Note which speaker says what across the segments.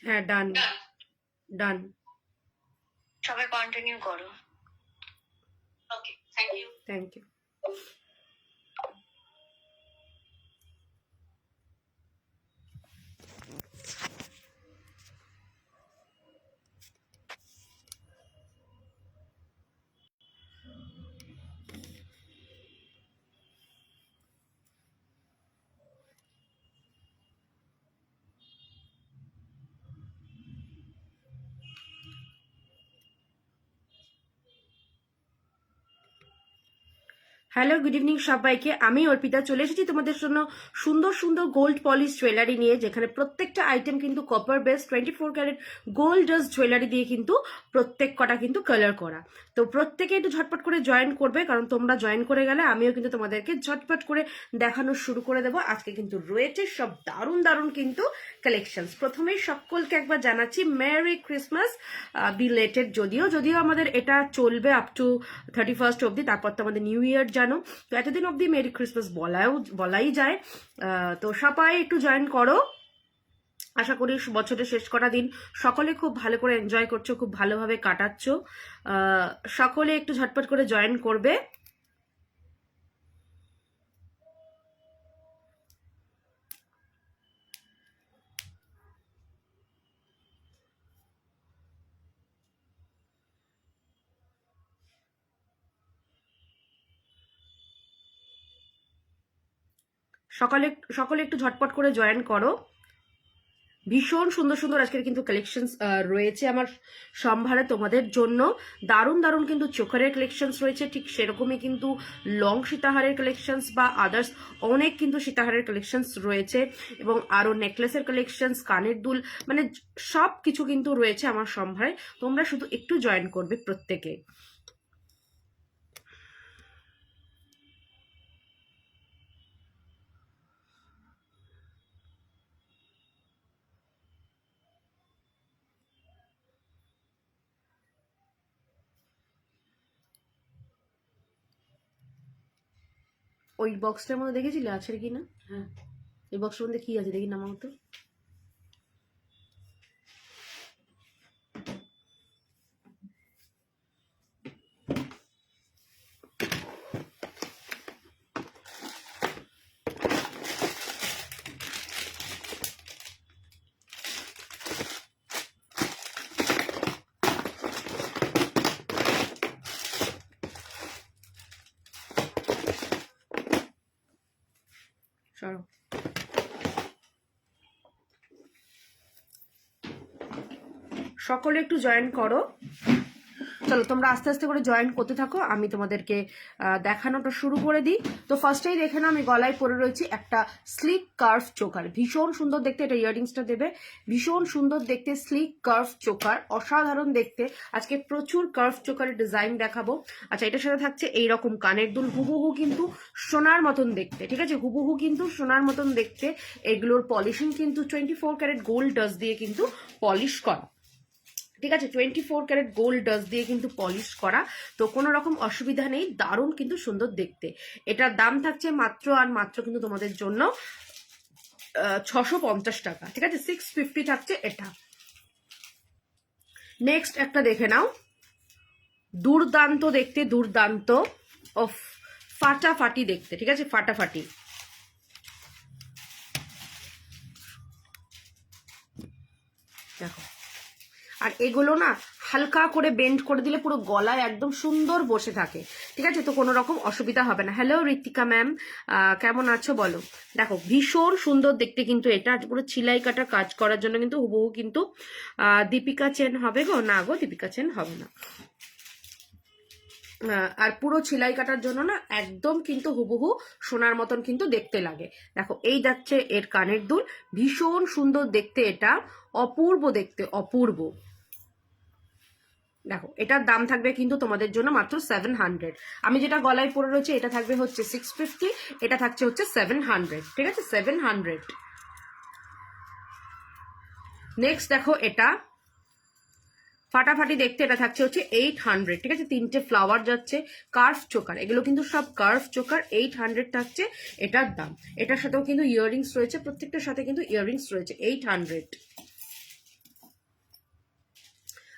Speaker 1: হ্যাঁ, ডান ডান।
Speaker 2: সবাই কন্টিনিউ করো। Okay, thank you.
Speaker 1: Thank you. Hello, good evening সবাইকে। আমি অর্পিতা চলে এসেছি তোমাদের জন্য সুন্দর সুন্দর গোল্ড পলিশ জুয়েলারি নিয়ে, যেখানে প্রত্যেকটা আইটেম কিন্তু copper base 24 carat gold dust jewellery দিয়ে কিন্তু প্রত্যেক কটা কিন্তু কালার করা। তো প্রত্যেকে একটু ঝটপট করে জয়েন করবে, কারণ তোমরা জয়েন করে গেলে আমিও কিন্তু তোমাদেরকে ঝটপট করে দেখানো শুরু করে দেবো। আজকে কিন্তু রয়েছে সব দারুণ দারুণ কিন্তু কালেকশনস। প্রথমেই সকলকে একবার জানাচ্ছি মেরি ক্রিসমাস বিলেটেড। যদিও আমাদের এটা চলবে আপ টু 31st অব্দি, তারপর তো আমাদের নিউ ইয়ার জানো, তো এতদিন অব্দি মেরি ক্রিসমাস বলাই যায়। তো সবাই একটু জয়েন করো। আশা করি বছরের শেষ করা দিন সকলে খুব ভালো করে এনজয় করছো, খুব ভালোভাবে কাটাচ্ছ। সকলে একটু ঝটপট করে জয়েন করবে। সকলে একটু ঝটপট করে জয়েন করো। ভীষণ সুন্দর সুন্দর আজকের কিন্তু কালেকশনস রয়েছে আমার সম্ভারে তোমাদের জন্য। দারুণ দারুণ কিন্তু চোকারের কালেকশনস রয়েছে, ঠিক সেরকমই কিন্তু লং সীতাহারের কালেকশনস বা আদার্স অনেক কিন্তু সীতাহারের কালেকশনস রয়েছে, এবং আরও নেকলেসের কালেকশনস, কানের দুল, মানে সব কিছু কিন্তু রয়েছে আমার সম্ভারে। তোমরা শুধু একটু জয়েন করবে প্রত্যেকে। ওই বক্সটার মধ্যে দেখেছিলে আছে কি না? হ্যাঁ, এই বক্সটার মধ্যে কি আছে দেখি না আমার তো। সরো, সকলে একটু জয়েন করো। চলো তোমরা আস্তে আস্তে করে জয়েন করতে থাকো, আমি তোমাদেরকে দেখানোটা শুরু করে দিই। তো ফার্স্টেই দেখে নাও, আমি গলায় পরে রয়েছি একটা স্লিক কার্ভ চোকার। ভীষণ সুন্দর দেখতে, এটা ইয়াররিংসটা দেবে, ভীষণ সুন্দর দেখতে স্লিক কার্ভ চোকার, অসাধারণ দেখতে। আজকে প্রচুর কার্ভ চোকারের ডিজাইন দেখাবো। আচ্ছা, এটার সাথে থাকছে এইরকম কানের দুল, হুবহু কিন্তু সোনার মতন দেখতে, ঠিক আছে, হুবহু কিন্তু সোনার মতন দেখতে। এগুলোর পলিশিং কিন্তু 24 ক্যারেট গোল্ড ডাস্ট দিয়ে কিন্তু পলিশ করা, ঠিক আছে, 24 ক্যারেট গোল্ড ডাস্ট দিয়ে কিন্তু পলিশ করা। তো কোনো রকম অসুবিধা নেই, দারুণ কিন্তু সুন্দর দেখতে। এটার দাম থাকছে মাত্র আর মাত্র কিন্তু তোমাদের জন্য 650 টাকা, ঠিক আছে, 650 থাকছে এটা। নেক্সট একটা দেখে নাও, দুর্দান্ত দেখতে, দুর্দান্ত, ও ফাটাফাটি দেখতে, ঠিক আছে, ফাটাফাটি। দেখো, আর এগুলো না হালকা করে বেন্ড করে দিলে পুরো গলায় একদম সুন্দর বসে থাকে, ঠিক আছে, তো কোনো রকম অসুবিধা হবে না। হ্যালো ঋতিকা ম্যাম, কেমন আছো বলো। দেখো ভীষণ সুন্দর দেখতে কিন্তু এটা, পুরো ছিলাই কাটা কাজ করার জন্য কিন্তু হুবহু কিন্তু দীপিকা চেন হবে গো, না গো দীপিকা চেন হবে না। আর পুরো ছিলাই কাটার জন্য না একদম কিন্তু হুবহু সোনার মতন কিন্তু দেখতে লাগে। দেখো এই যাচ্ছে এর কানের দুল, ভীষণ সুন্দর দেখতে, এটা অপূর্ব দেখতে, অপূর্ব। দেখো এটার দাম থাকবে কিন্তু তোমাদের জন্য মাত্র 700। আমি যেটা গলায় পরে রয়েছে এটা থাকবে হচ্ছে 650, এটা থাকছে হচ্ছে 700, ঠিক আছে, 700। নেক্সট দেখো, এটা ফাটাফাটি দেখতে এটা থাকছে হচ্ছে 800, ঠিক আছে। 3টে ফ্লাওয়ার যাচ্ছে, কার্ভ চোকার, এগুলো কিন্তু সব কার্ভ চোকার, 800 থাকছে এটার দাম। এটার সাথেও কিন্তু ইয়াররিংস রয়েছে, প্রত্যেকটার সাথে কিন্তু ইয়াররিংস রয়েছে, 800।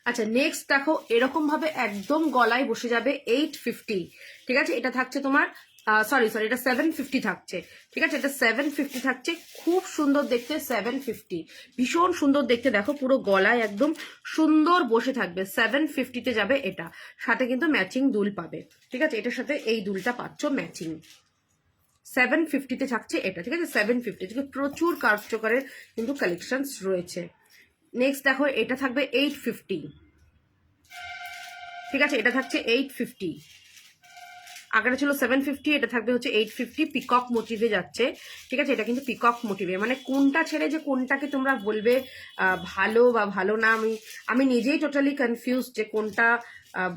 Speaker 1: আচ্ছা নেক্সট দেখো, এরকম ভাবে একদম গলায় বসে যাবে 850, ঠিক আছে। এটা থাকছে তোমার সরি এটা 750 থাকছে, ঠিক আছে। এটা 750 থাকছে, খুব সুন্দর দেখতে, 750 ভীষণ সুন্দর দেখতে। দেখো পুরো গলায় একদম সুন্দর বসে থাকবে, 750-তে যাবে এটা। সাথে কিন্তু ম্যাচিং দুল পাবে, ঠিক আছে। এটার সাথে এই দুলটা পাচ্ছ ম্যাচিং, 750-তে থাকছে এটা, ঠিক আছে। 750 থেকে প্রচুর কার্ভ চোকারের কিন্তু কালেকশনস রয়েছে। নেক্সট দেখো, এটা থাকবে 850, ঠিক আছে। এটা থাকছে 850, আগেটা ছিল 750, এটা থাকবে হচ্ছে 850। পিকক মোটিভে যাচ্ছে, ঠিক আছে। এটা কিন্তু পিকক মোটিভে, মানে কোনটা ছেড়ে যে কোনটাকে তোমরা বলবে ভালো বা ভালো না, আমি নিজেই টোটালি কনফিউজ যে কোনটা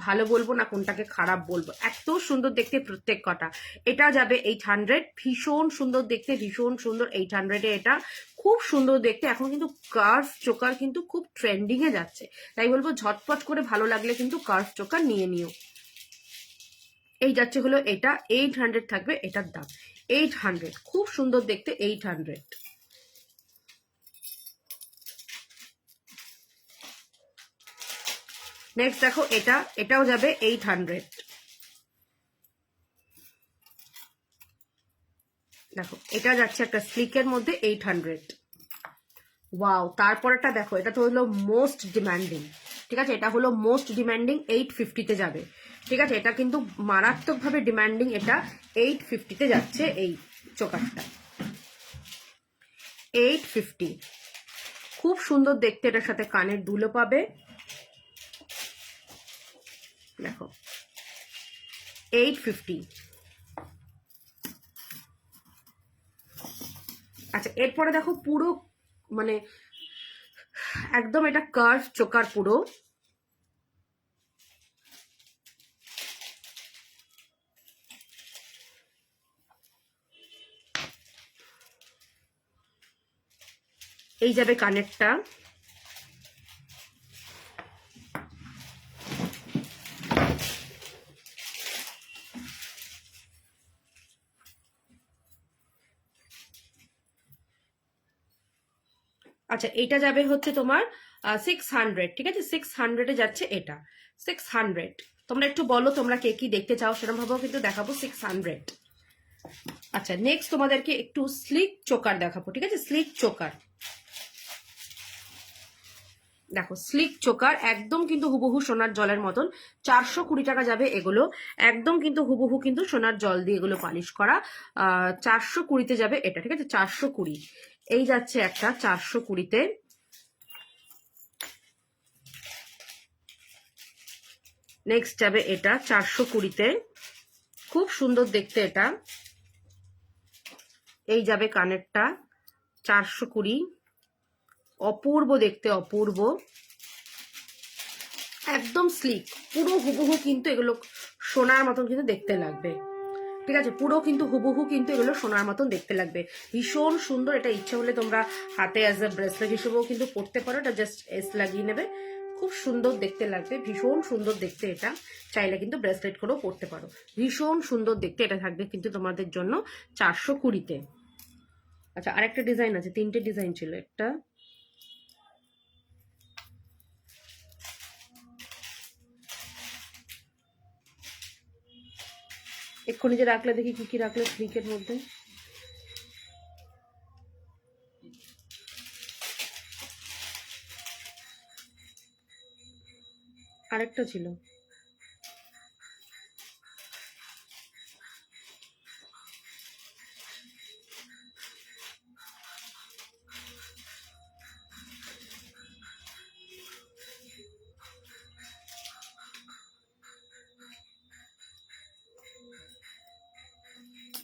Speaker 1: ভালো বলবো না কোনটাকে খারাপ বলবো। এত সুন্দর দেখতে প্রত্যেক কটা। এটা যাবে 800, ভীষণ সুন্দর দেখতে, ভীষণ সুন্দর। 800-এ এটা খুব সুন্দর দেখতে। এখন কিন্তু কার্ভ চোকার কিন্তু খুব ট্রেন্ডিং এ যাচ্ছে, তাই বলবো ঝটপট করে ভালো লাগলে কিন্তু কার্ভ চোকার নিয়ে নিও। এই যাচ্ছে হলো এটা, 800 থাকবে এটার দাম, 800, খুব সুন্দর দেখতে, 800। নেক্সট দেখো, এটাও যাবে 800। দেখো এটা যাচ্ছে একটা স্লিকের মধ্যে 800। ওয়াও, তারপরেটা দেখো, এটা তো হলো মোস্ট ডিমান্ডিং, ঠিক আছে। এটা হলো মোস্ট ডিমান্ডিং, 850-তে যাবে, ঠিক আছে। এটা কিন্তু মারাত্মকভাবে ডিমান্ডিং, এটা 850-তে যাচ্ছে এই চোকারটা, 850। খুব সুন্দর দেখতে, এটার সাথে কানের দুলও পাবে, দেখো 850। আচ্ছা এরপরে দেখো, পুরো মানে একদম এটা কার্ভ চোকার পুরো, এই যাবে কানেরটা, আচ্ছা এটা যাবে হচ্ছে তোমার 600, ঠিক আছে। 600-এ যাচ্ছে এটা, 600। তোমরা একটু বলো তোমরা কে কি দেখতে চাও, সেরকম ভাবেও কিন্তু দেখাবো 600। আচ্ছা নেক্সট তোমাদেরকে একটু স্লিক চোকার দেখাবো, ঠিক আছে। স্লিক চোকার, দেখো স্লিক চোকার একদম কিন্তু হুবহু সোনার জলের মতন, 420 টাকা যাবে এগুলো। একদম কিন্তু হুবহু কিন্তু সোনার জল দিয়ে এগুলো পালিশ করা, 420-তে যাবে এটা, ঠিক আছে। 420, এই যাচ্ছে একটা 420-তে। নেক্সট যাবে এটা 420-তে, খুব সুন্দর দেখতে এটা। এই যাবে কানেরটা, 420, অপূর্ব দেখতে, অপূর্ব, একদম স্লিক, পুরো হুবহু কিন্তু এগুলো সোনার মতন কিন্তু দেখতে লাগবে, ঠিক আছে। পুরো কিন্তু হুবহু কিন্তু এগুলো সোনার মতন দেখতে লাগবে, ভীষণ সুন্দর। এটা ইচ্ছা হলে তোমরা হাতে অ্যাজ এ ব্রেসলেট হিসেবেও কিন্তু পরতে পারো, এটা জাস্ট এস লাগিয়ে নেবে, খুব সুন্দর দেখতে লাগবে, ভীষণ সুন্দর দেখতে। এটা চাইলে কিন্তু ব্রেসলেট করেও পরতে পারো, ভীষণ সুন্দর দেখতে। এটা থাকবে কিন্তু তোমাদের জন্য 420-তে। আচ্ছা আরেকটা ডিজাইন আছে, 3টে ডিজাইন ছিল, একটা এক্ষুনি যে রাখলে, দেখি কি কি রাখলে স্লিকের মধ্যে। আরেকটা ছিল,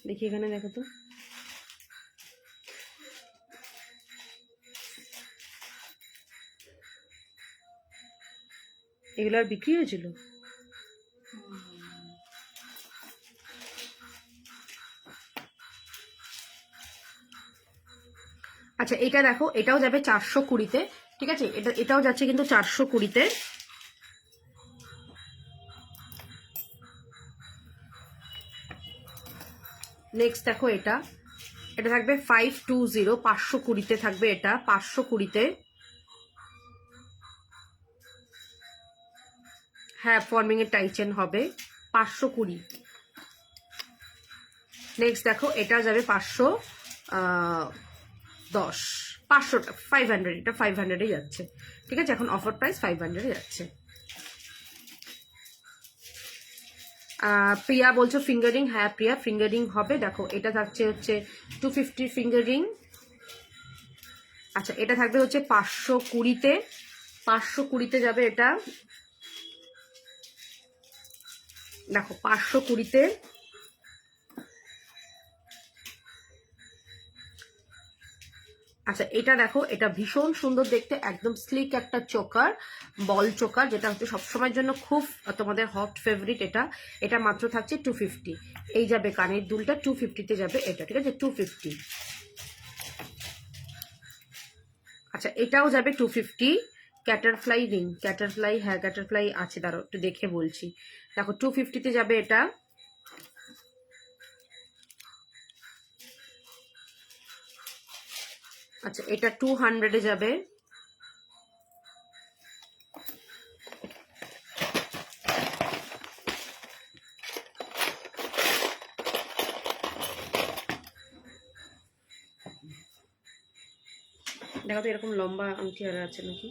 Speaker 1: দেখি এখানে দেখো তো, এগুলো আর বিক্রি হয়েছিল। আচ্ছা এটা দেখো, এটাও যাবে 420-তে, ঠিক আছে। এটাও যাচ্ছে কিন্তু 420-তে। নেক্সট দেখো এটা, এটা থাকবে 520, 520 থাকবে এটা, 520। হ্যাঁ, ফর্মিং এর টাই চেন হবে 520। নেক্সট দেখো এটা যাবে 510, 500, 500, এটা 500 যাচ্ছে, ঠিক আছে। এখন অফার প্রাইস 500 যাচ্ছে। প্রিয়া বলছো ফিঙ্গারিং, হ্যাঁ প্রিয়া ফিঙ্গারিং হবে। দেখো এটা থাকছে হচ্ছে 250 ফিঙ্গারিং। আচ্ছা এটা থাকবে হচ্ছে 520-তে, 520-তে যাবে এটা। দেখো 520-তে। আচ্ছা এটা দেখো, এটা ভীষণ সুন্দর দেখতে, একদম স্লিক একটা চোকার, বল চোকার, যেটা হচ্ছে সবসময়ের জন্য খুব তোমাদের হট ফেভারিট। এটা এটা মাত্র থাকছে 250। এই যাবে কানের দুলটা 250-তে যাবে এটা, ঠিক আছে 250। আচ্ছা এটাও যাবে 250। ক্যাটারফ্লাই রিং, ক্যাটারফ্লাই, হ্যাঁ ক্যাটারফ্লাই আছে, দাঁড়াও একটু দেখে বলছি। দেখো 250-তে যাবে এটা। আচ্ছা এটা 200-এ যাবে। দেখো তো এরকম লম্বা আংটি আর আছে নাকি।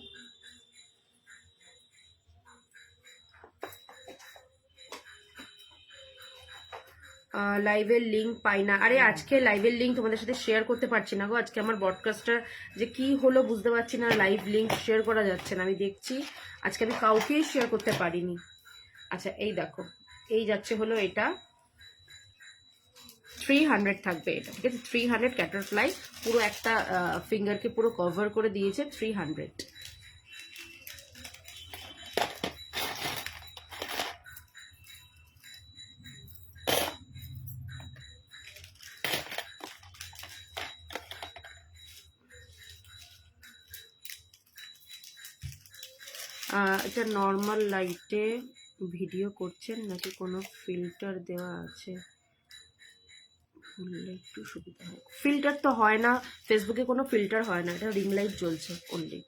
Speaker 1: লাইভের লিঙ্ক পাই না। আরে আজকে লাইভের লিঙ্ক তোমাদের সাথে শেয়ার করতে পারছি না গো, আজকে আমার ব্রডকাস্টটা যে কি হলো বুঝতে পারছি না, লাইভ লিঙ্ক শেয়ার করা যাচ্ছে না। আমি দেখছি আজকে আমি কাউকেই শেয়ার করতে পারিনি। আচ্ছা এই দেখো, এই যাচ্ছে হলো এটা 300 থাকবে এটা, ঠিক আছে 300 ক্যাটারফ্লাই, পুরো একটা ফিঙ্গারকে পুরো কভার করে দিয়েছে 300। এটা নর্মাল লাইটে ভিডিও করছেন নাকি কোনো ফিল্টার দেওয়া আছে? একটু সুবিধা হয়, ফিল্টার তো হয় না ফেসবুকে, কোনো ফিল্টার হয় না, এটা রিং লাইট জ্বলছে অনলি।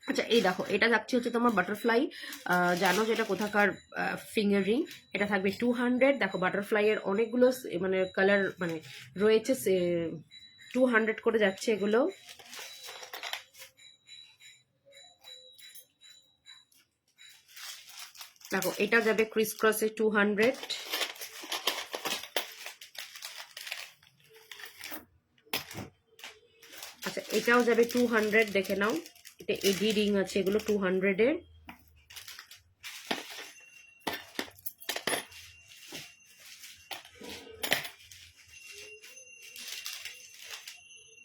Speaker 1: আচ্ছা এই দেখো এটা যাচ্ছে হচ্ছে তোমার বাটারফ্লাই, জানো যেটা কোথাকার ফিঙ্গার রিং। এটা থাকবে 200। দেখো বাটারফ্লাই এর অনেকগুলো মানে কালার মানে রয়েছে, 200 করে যাচ্ছে এগুলো। দেখো এটা যাবে ক্রিস ক্রসে 200। আচ্ছা এটাও যাবে 200, দেখে নাও, এটা এডি রিং আছে, এগুলো 200-এর।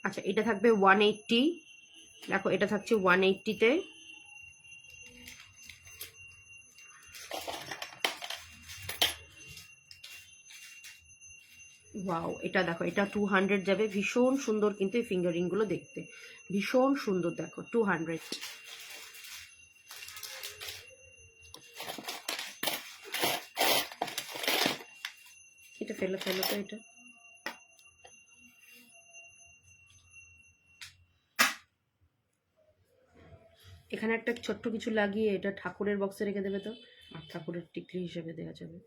Speaker 1: আচ্ছা এটা থাকবে 180। দেখো এটা থাকছে 180-তে। ওয়াও এটা দেখো, এটা 200 যাবে, ভীষণ সুন্দর কিন্তু এই ফিঙ্গারিং গুলো দেখতে, ভীষণ সুন্দর। দেখো 200। এটা ফেলো ফেলো তো এটা। এখানে একটা ছোট্ট কিছু লাগিয়ে এটা ঠাকুরের বক্সে রেখে দেবে তো, আর ঠাকুরের টিকলি হিসেবে দেওয়া যাবে।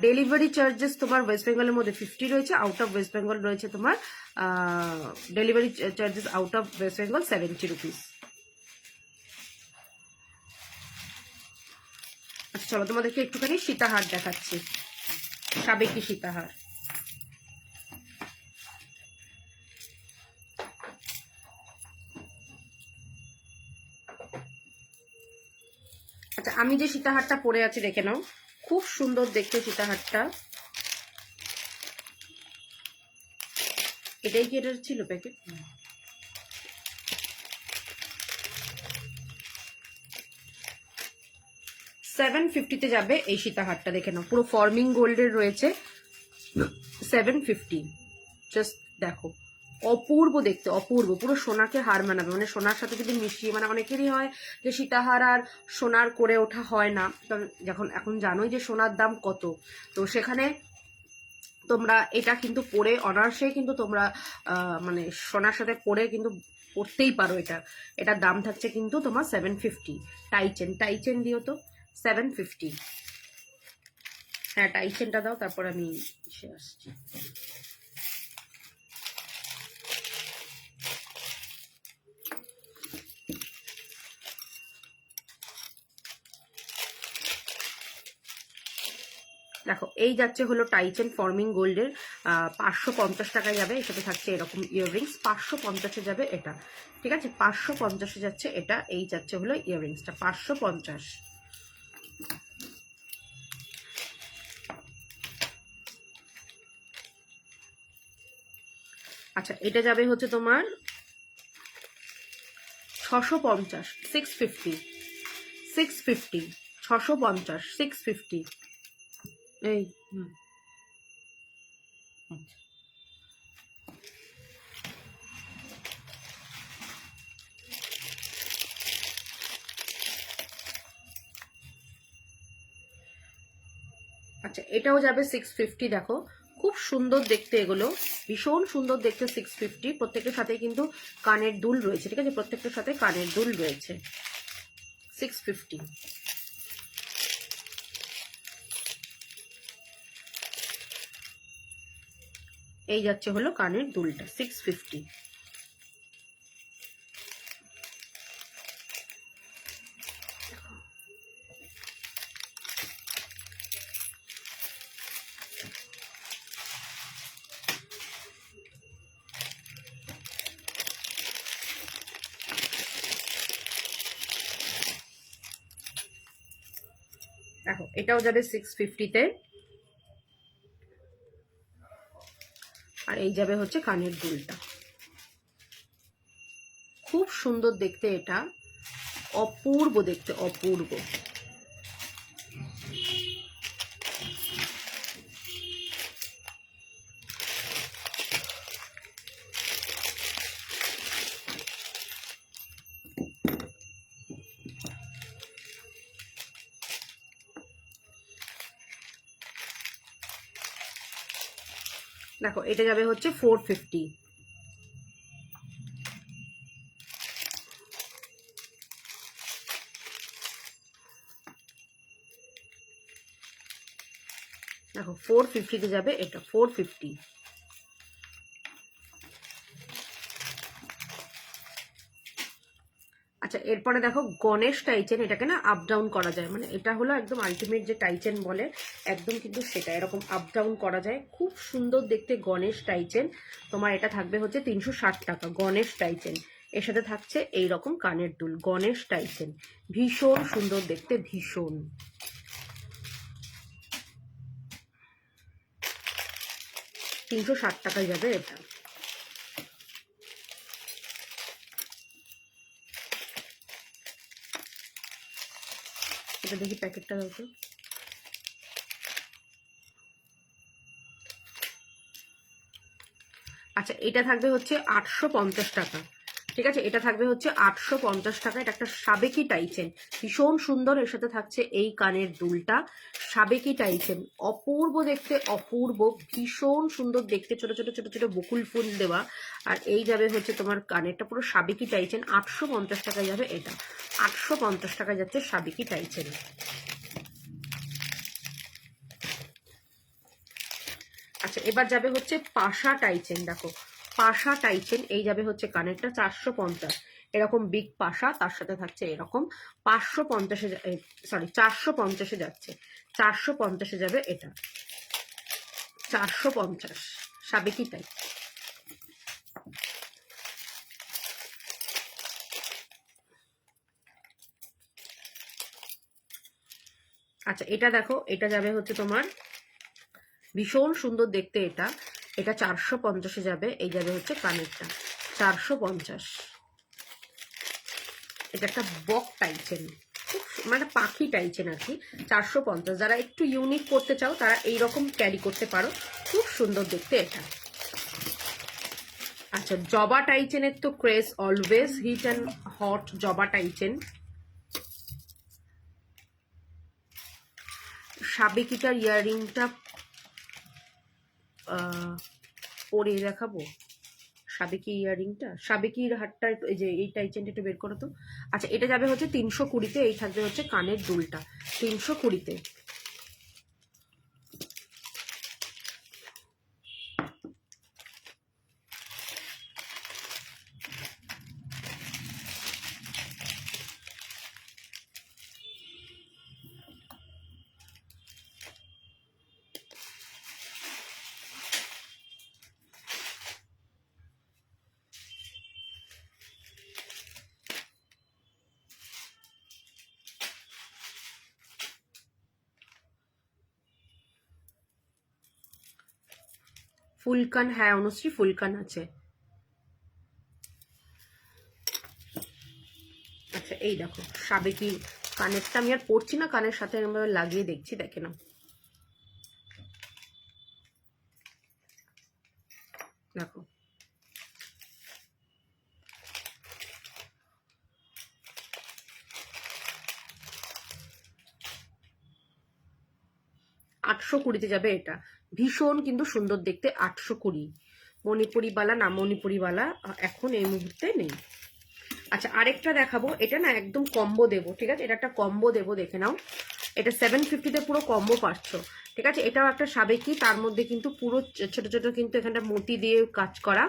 Speaker 1: ডেলিভারি চার্জেস তোমার ওয়েস্ট বেঙ্গলের মধ্যে 50 রয়েছে, আউট অফ ওয়েস্ট বেঙ্গল রয়েছে তোমার delivery charges out of West Bengal 70 rupees. আচ্ছা চলো তোমাদেরকে একটুখানি সীতাহার দেখাচ্ছি, সাবেকি সীতাহার। আচ্ছা আমি যে সীতাহারটা পরে আছি দেখে নাও, খুব সুন্দর দেখতে সীতাহারটা। এটাই কি এটার ছিল প্যাকেট? 750-তে যাবে এই সীতাহারটা, দেখে নাও পুরো ফর্মিং গোল্ডের রয়েছে, 750। জাস্ট দেখো, অপূর্ব দেখতে, অপূর্ব, পুরো সোনাকে হার মানাবে, মানে সোনার সাথে যদি মিশিয়ে, মানে অনেকেরই হয় যে সীতাহার আর সোনার করে ওঠা হয় না, যখন এখন জানোই যে সোনার দাম কত, তো সেখানে তোমরা এটা কিন্তু পরে অনার্সে কিন্তু তোমরা মানে সোনার সাথে পরে কিন্তু পড়তেই পারো। এটার দাম থাকছে কিন্তু তোমার 750। টাইচেন দিও তো, 750। হ্যাঁ টাইচেনটা দাও, তারপর আমি এসে আসছি। দেখো এই যাচ্ছে হলো টাইচেন ফর্মিং গোল্ডের, 550 টাকায় যাবে, এর সাথে থাকছে এরকম ইয়াররিংস, 550-এ যাবে এটা, ঠিক আছে, 550-এ যাচ্ছে এটা, এই যাচ্ছে হলো ইয়াররিংসটা 550। আচ্ছা এটা যাবে হচ্ছে তোমার 650, 650, 650, 650 এই আচ্ছা আচ্ছা এটাও যাবে 650। দেখো খুব সুন্দর দেখতে, এগুলো ভীষণ সুন্দর দেখতে, 650। প্রত্যেকের সাথে কিন্তু কানের দুল রয়েছে, ঠিক আছে, প্রত্যেকটার সাথে কানের দুল রয়েছে, 650। এই যাচ্ছে হলো কানের দুলটা 650। দেখো এটাও যাবে 650-তে, আর এই যাবে হচ্ছে কানের দুলটা, খুব সুন্দর দেখতে, এটা অপূর্ব দেখতে, অপূর্ব। দেখো এটা যাবে হচ্ছে 450। দেখো 450-তে যাবে এটা, 450। আচ্ছা এরপরে দেখো গণেশ টাইচেন, এটাকে না আপ ডাউন করা যায়, মানে এটা হলো একদম আলটিমেট যে টাইচেন বলে, একদম কিন্তু সেটা, এরকম আপ ডাউন করা যায়, খুব সুন্দর দেখতে গণেশ টাইচেন। তোমার এটা থাকবে হচ্ছে 360 টাকা, গণেশ টাইচেন, এর সাথে থাকছে এইরকম কানের দুল, গণেশ টাইচেন, ভীষণ সুন্দর দেখতে, ভীষণ। $360 টাকায় যাবে এটা। এটা দেখি প্যাকেটটা দাও তো। আচ্ছা এটা থাকবে হচ্ছে 850 টাকা, ঠিক আছে, এটা থাকবে হচ্ছে 850 টাকা। এটা একটা সাবেকি টাইচেন, ভীষণ সুন্দর, এর সাথে থাকছে এই কানের দুলটা, সাবেকি টাইচেন, অপূর্ব দেখতে, অপূর্ব, ভীষণ সুন্দর দেখতে, ছোট ছোট ছোট ছোট বকুল ফুল দেওয়া। আর এই যাবে হচ্ছে তোমার কানেরটা পুরো সাবেকি টাইচেন, 850 টাকায় যাবে এটা, 850 টাকায় যাচ্ছে সাবেকি টাইচেন। আচ্ছা এবার যাবে হচ্ছে পাশা টাইচেন, দেখো পাশা টাইচেন, এই যাবে হচ্ছে কানেরটা 450, এরকম বিগ পাশা, তার সাথে থাকছে এরকম 550-এ, সরি 450-এ যাচ্ছে, 450-এ যাবে এটা, 450 সাবেকি টাইপ। আচ্ছা এটা দেখো, এটা যাবে হচ্ছে তোমার ভীষণ সুন্দর দেখতে, এটা এটা 450-এ যাবে, এই যাবে হচ্ছে কানেরটা 450। এটা একটা বক টাইচেন, খুব মানে পাখি টাইচেন আর কি, 450। যারা একটু ইউনিক করতে চাও তারা এইরকম ক্যারি করতে পারো, খুব সুন্দর দেখতে এটা। আচ্ছা, জবা টাইচেনের তো craze always, hit and hot জবা টাইচেন। সাবেকিটার ইয়াররিংটা পরে দেখাবো, সাবেকি ইয়াররিংটা, সাবেকির হাটটা এই যে এই টাইচেনটা একটু বের করো তো। আচ্ছা, এটা যাবে হচ্ছে 320-তে, এই থাকবে হচ্ছে কানের দুলটা 320-তে। ফুলকান, হ্যাঁ অনুশ্রী ফুলকান আছে। আচ্ছা, এই দেখো সাবেকি কানেরটা আমি আর পরছি না, কানের সাথে এরকমভাবে লাগিয়ে দেখছি, দেখে নাও। দেখো তে যাবে এটা, ভীষণ কিন্তু সুন্দর দেখতে। 820। মণিপুরি বালা না, মণিপুরি বালা এখন এই মুহূর্তে নেই। আচ্ছা, আরেকটা দেখাবো, এটা না একদম কম্বো দেবো, ঠিক আছে, এটা একটা কম্বো দেবো, দেখে নাও। এটা 750-তে পুরো কম্বো পাচ্ছ, ঠিক আছে। এটাও একটা সাবেকি, তার মধ্যে কিন্তু পুরো ছোট ছোট কিন্তু এখানটা মতি দিয়ে কাজ করা,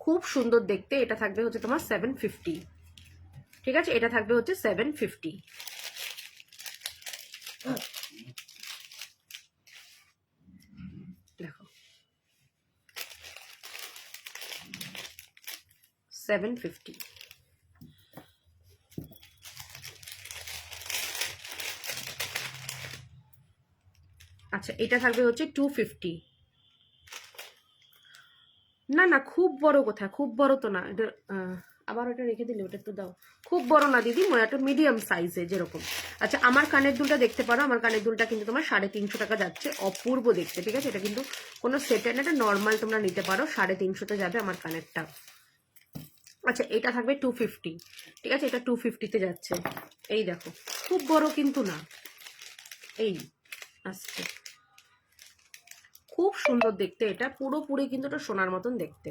Speaker 1: খুব সুন্দর দেখতে। এটা থাকবে হচ্ছে তোমার 750, ঠিক আছে, এটা থাকবে হচ্ছে 750। দেখো 750। আচ্ছা, এটা থাকবে হচ্ছে 250। না না, খুব বড় কোথায়, খুব বড় তো না এটা। আবার ওটা রেখে দিলে, ওটা একটু দাও। খুব বড় না দিদি, একটা মিডিয়াম সাইজে যেরকম। আচ্ছা, আমার কানের দুলটা দেখতে পারো, আমার কানের দুলটা কিন্তু তোমার 350 টাকা যাচ্ছে, অপূর্ব দেখতে, ঠিক আছে। এটা কিন্তু কোনো সেটের না, এটা নর্মাল তোমরা নিতে পারো, 350-তে যাবে আমার কানেরটা। আচ্ছা, এটা থাকবে 250, ঠিক আছে, এটা 250-তে যাচ্ছে। এই দেখো, খুব বড় কিন্তু না, এই আসছে, খুব সুন্দর দেখতে। এটা পুরোপুরি কিন্তু এটা সোনার মতন দেখতে,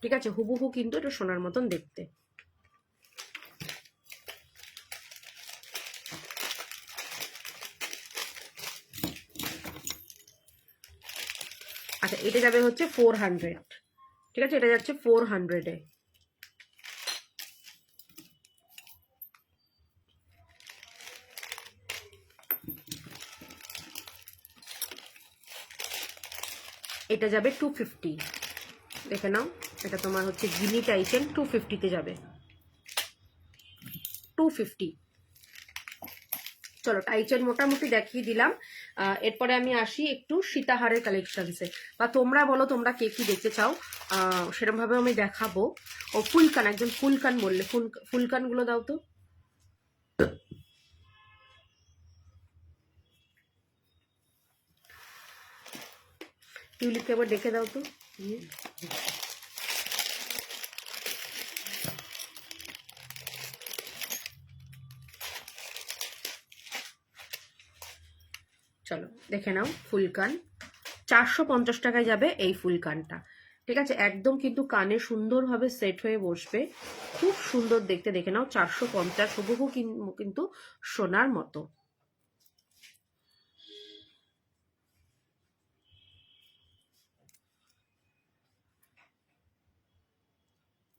Speaker 1: ঠিক আছে, হুবহু কিন্তু এটা সোনার মতন দেখতে। আচ্ছা, এটা যাবে হচ্ছে 400, ঠিক আছে, এটা যাচ্ছে 400-এ। এটা যাবে 250, দেখে নাও। এটা তোমার হচ্ছে গিনি টাইচেন, 250-তে যাবে, 250। চলো, টাইচেন মোটামুটি দেখিয়ে দিলাম। এরপরে আমি আসি একটু সীতাহারের কালেকশনসে, বা তোমরা বলো তোমরা কে কি দেখতে চাও, সেরকম ভাবে আমি দেখাবো। ও ফুলকান, একজন ফুলকান বললে, ফুলকান গুলো দাও তো। টিউলিপকে একবার ডেকে দাও তো। চলো দেখে নাও, ফুলকান 450 টাকায় যাবে এই ফুলকানটা, ঠিক আছে, একদম কিন্তু কানে সুন্দরভাবে সেট হয়ে বসবে, খুব সুন্দর দেখতে। দেখে নাও, 450, হুবহু কিন্তু সোনার মতো।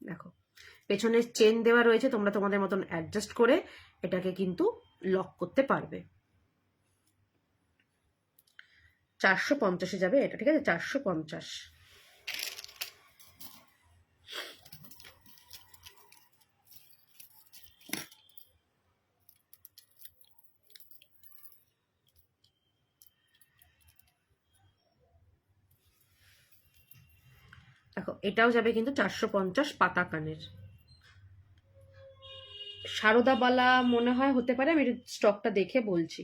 Speaker 1: দেখো, পেছনে চেন দেওয়া রয়েছে, তোমরা তোমাদের মতন অ্যাডজাস্ট করে এটাকে কিন্তু লক করতে পারবে। 450-এ যাবে এটা, ঠিক আছে, 450। দেখো, এটাও যাবে কিন্তু 450 পাতা কানের। সারদাবালা মনে হয় হতে পারে, আমি স্টকটা দেখে বলছি।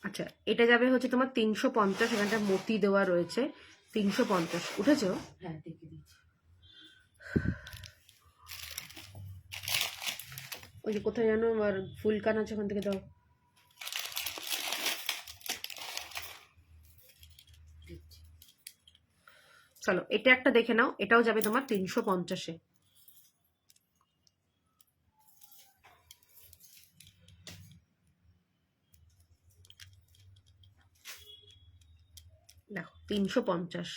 Speaker 1: আচ্ছা, এটা যাবে হচ্ছে তোমার 350, এখানটা মতি দেওয়া রয়েছে 350। উঠেছো?
Speaker 3: হ্যাঁ দেখে দিচ্ছি।
Speaker 1: ওই যে কোথায় জানো আমার ফুলকান আছে, ওখান থেকে দাও।
Speaker 3: দিচ্ছি।
Speaker 1: চলো এটা একটা দেখে নাও, এটাও যাবে তোমার 350-এ। দেখো 350।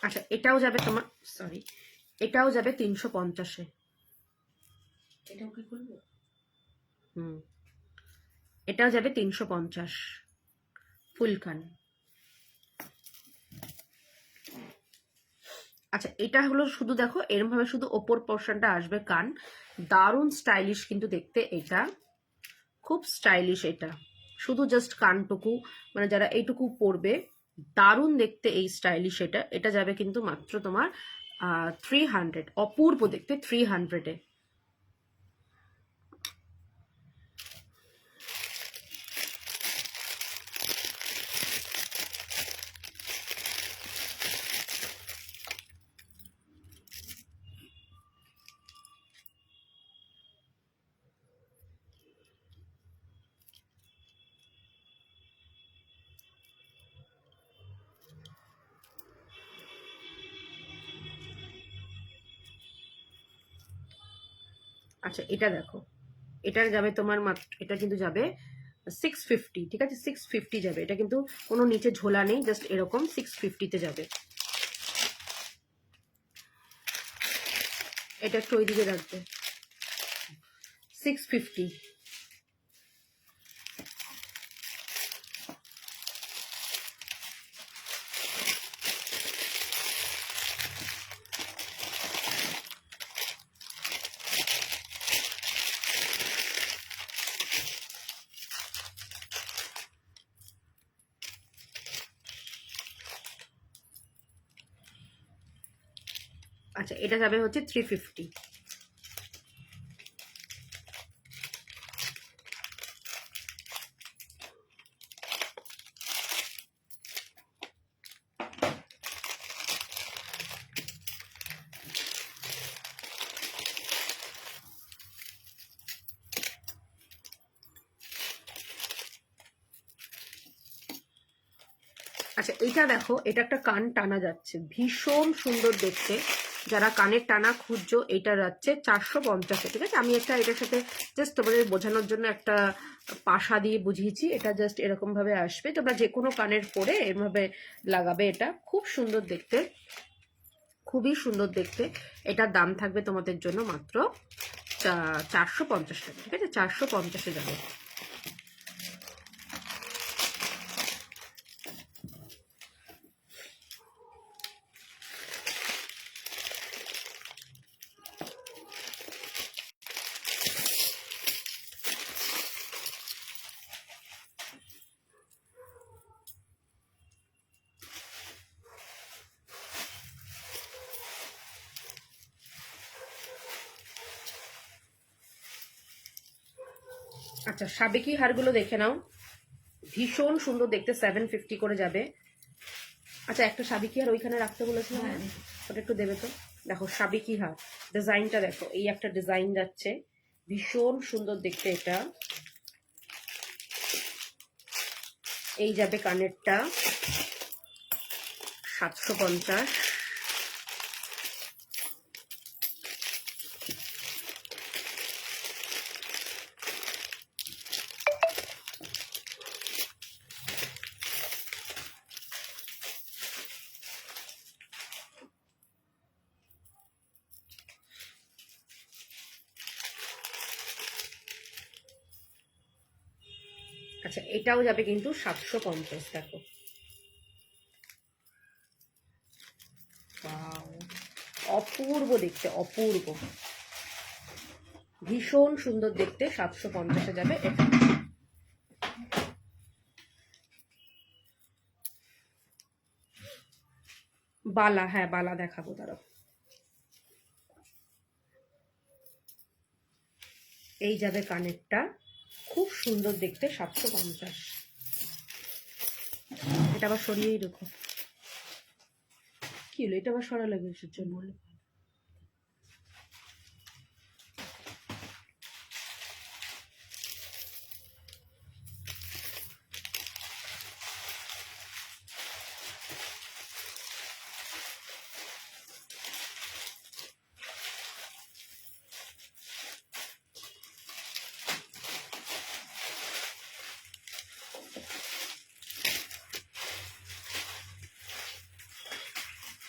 Speaker 1: আচ্ছা এটাও যাবে তোমার, সরি, এটাও যাবে 350-এ।
Speaker 3: এটাও কি করবো?
Speaker 1: এটাও যাবে 350 ফুলকান। আচ্ছা এটা হলো শুধু দেখো এরকম ভাবে শুধু ওপর পোর্শনটা আসবে কান, দারুণ স্টাইলিশ কিন্তু দেখতে, এটা খুব স্টাইলিশ। এটা শুধু জাস্ট কানটুকু, মানে যারা এইটুকু পরবে দারুণ দেখতে এই স্টাইলিশ। এটা এটা যাবে কিন্তু মাত্র তোমার 300, অপূর্ব দেখতে 300-এ। আচ্ছা এটা দেখো, এটার যাবে তোমার মাত্র, এটা কিন্তু যাবে 650, ঠিক আছে 650 যাবে। এটা কিন্তু কোনো নিচে ঝোলা নেই, জাস্ট এরকম 650-তে যাবে। এটা একটু ওইদিকে রাখবে, 650। আচ্ছা এটা যাবে হচ্ছে 350। আচ্ছা এটা দেখো, এটা একটা কান টানা যাচ্ছে, ভীষণ সুন্দর দেখতে। যারা কানের টানা খুঁজছো এটা যাচ্ছে 450-এ, ঠিক আছে। আমি একটা এটার সাথে জাস্ট তোমাদের বোঝানোর জন্য একটা পাশা দিয়ে বুঝিয়েছি। এটা জাস্ট এরকম ভাবে আসবে, তোমরা যে কোনো কানের পরে এরভাবে লাগাবে। এটা খুব সুন্দর দেখতে, খুবই সুন্দর দেখতে। এটার দাম থাকবে তোমাদের জন্য মাত্র 450 টাকা, ঠিক আছে 450-এ যাবে। আচ্ছা সাবেকি হারগুলো দেখে নাও, ভীষণ সুন্দর দেখতে, 750 করে যাবে। আচ্ছা, একটা সাবিকি হার ওইখানে রাখতে বলেছিলাম,
Speaker 3: হ্যাঁ, রেখে।
Speaker 1: ওটা একটু দেবে তো। দেখো সাবিকি হার ডিজাইনটা দেখো, এই একটা ডিজাইন যাচ্ছে, ভীষণ সুন্দর দেখতে এটা। এই যাবে কানেরটা 750। আচ্ছা, এটাও যাবে কিন্তু 750। দেখো, Wow! অপূর্ব দেখতে, অপূর্ব, ভীষণ সুন্দর দেখতে। 750-এ যাবে এটা। বালা, হ্যাঁ বালা দেখাবো, দাঁড়াও। এই যাবে কানেরটা, খুব সুন্দর দেখতে, 750। এটা আবার সরিয়েই রেখো। কি হলো, এটা আবার সরা লাগে এসের জন্য?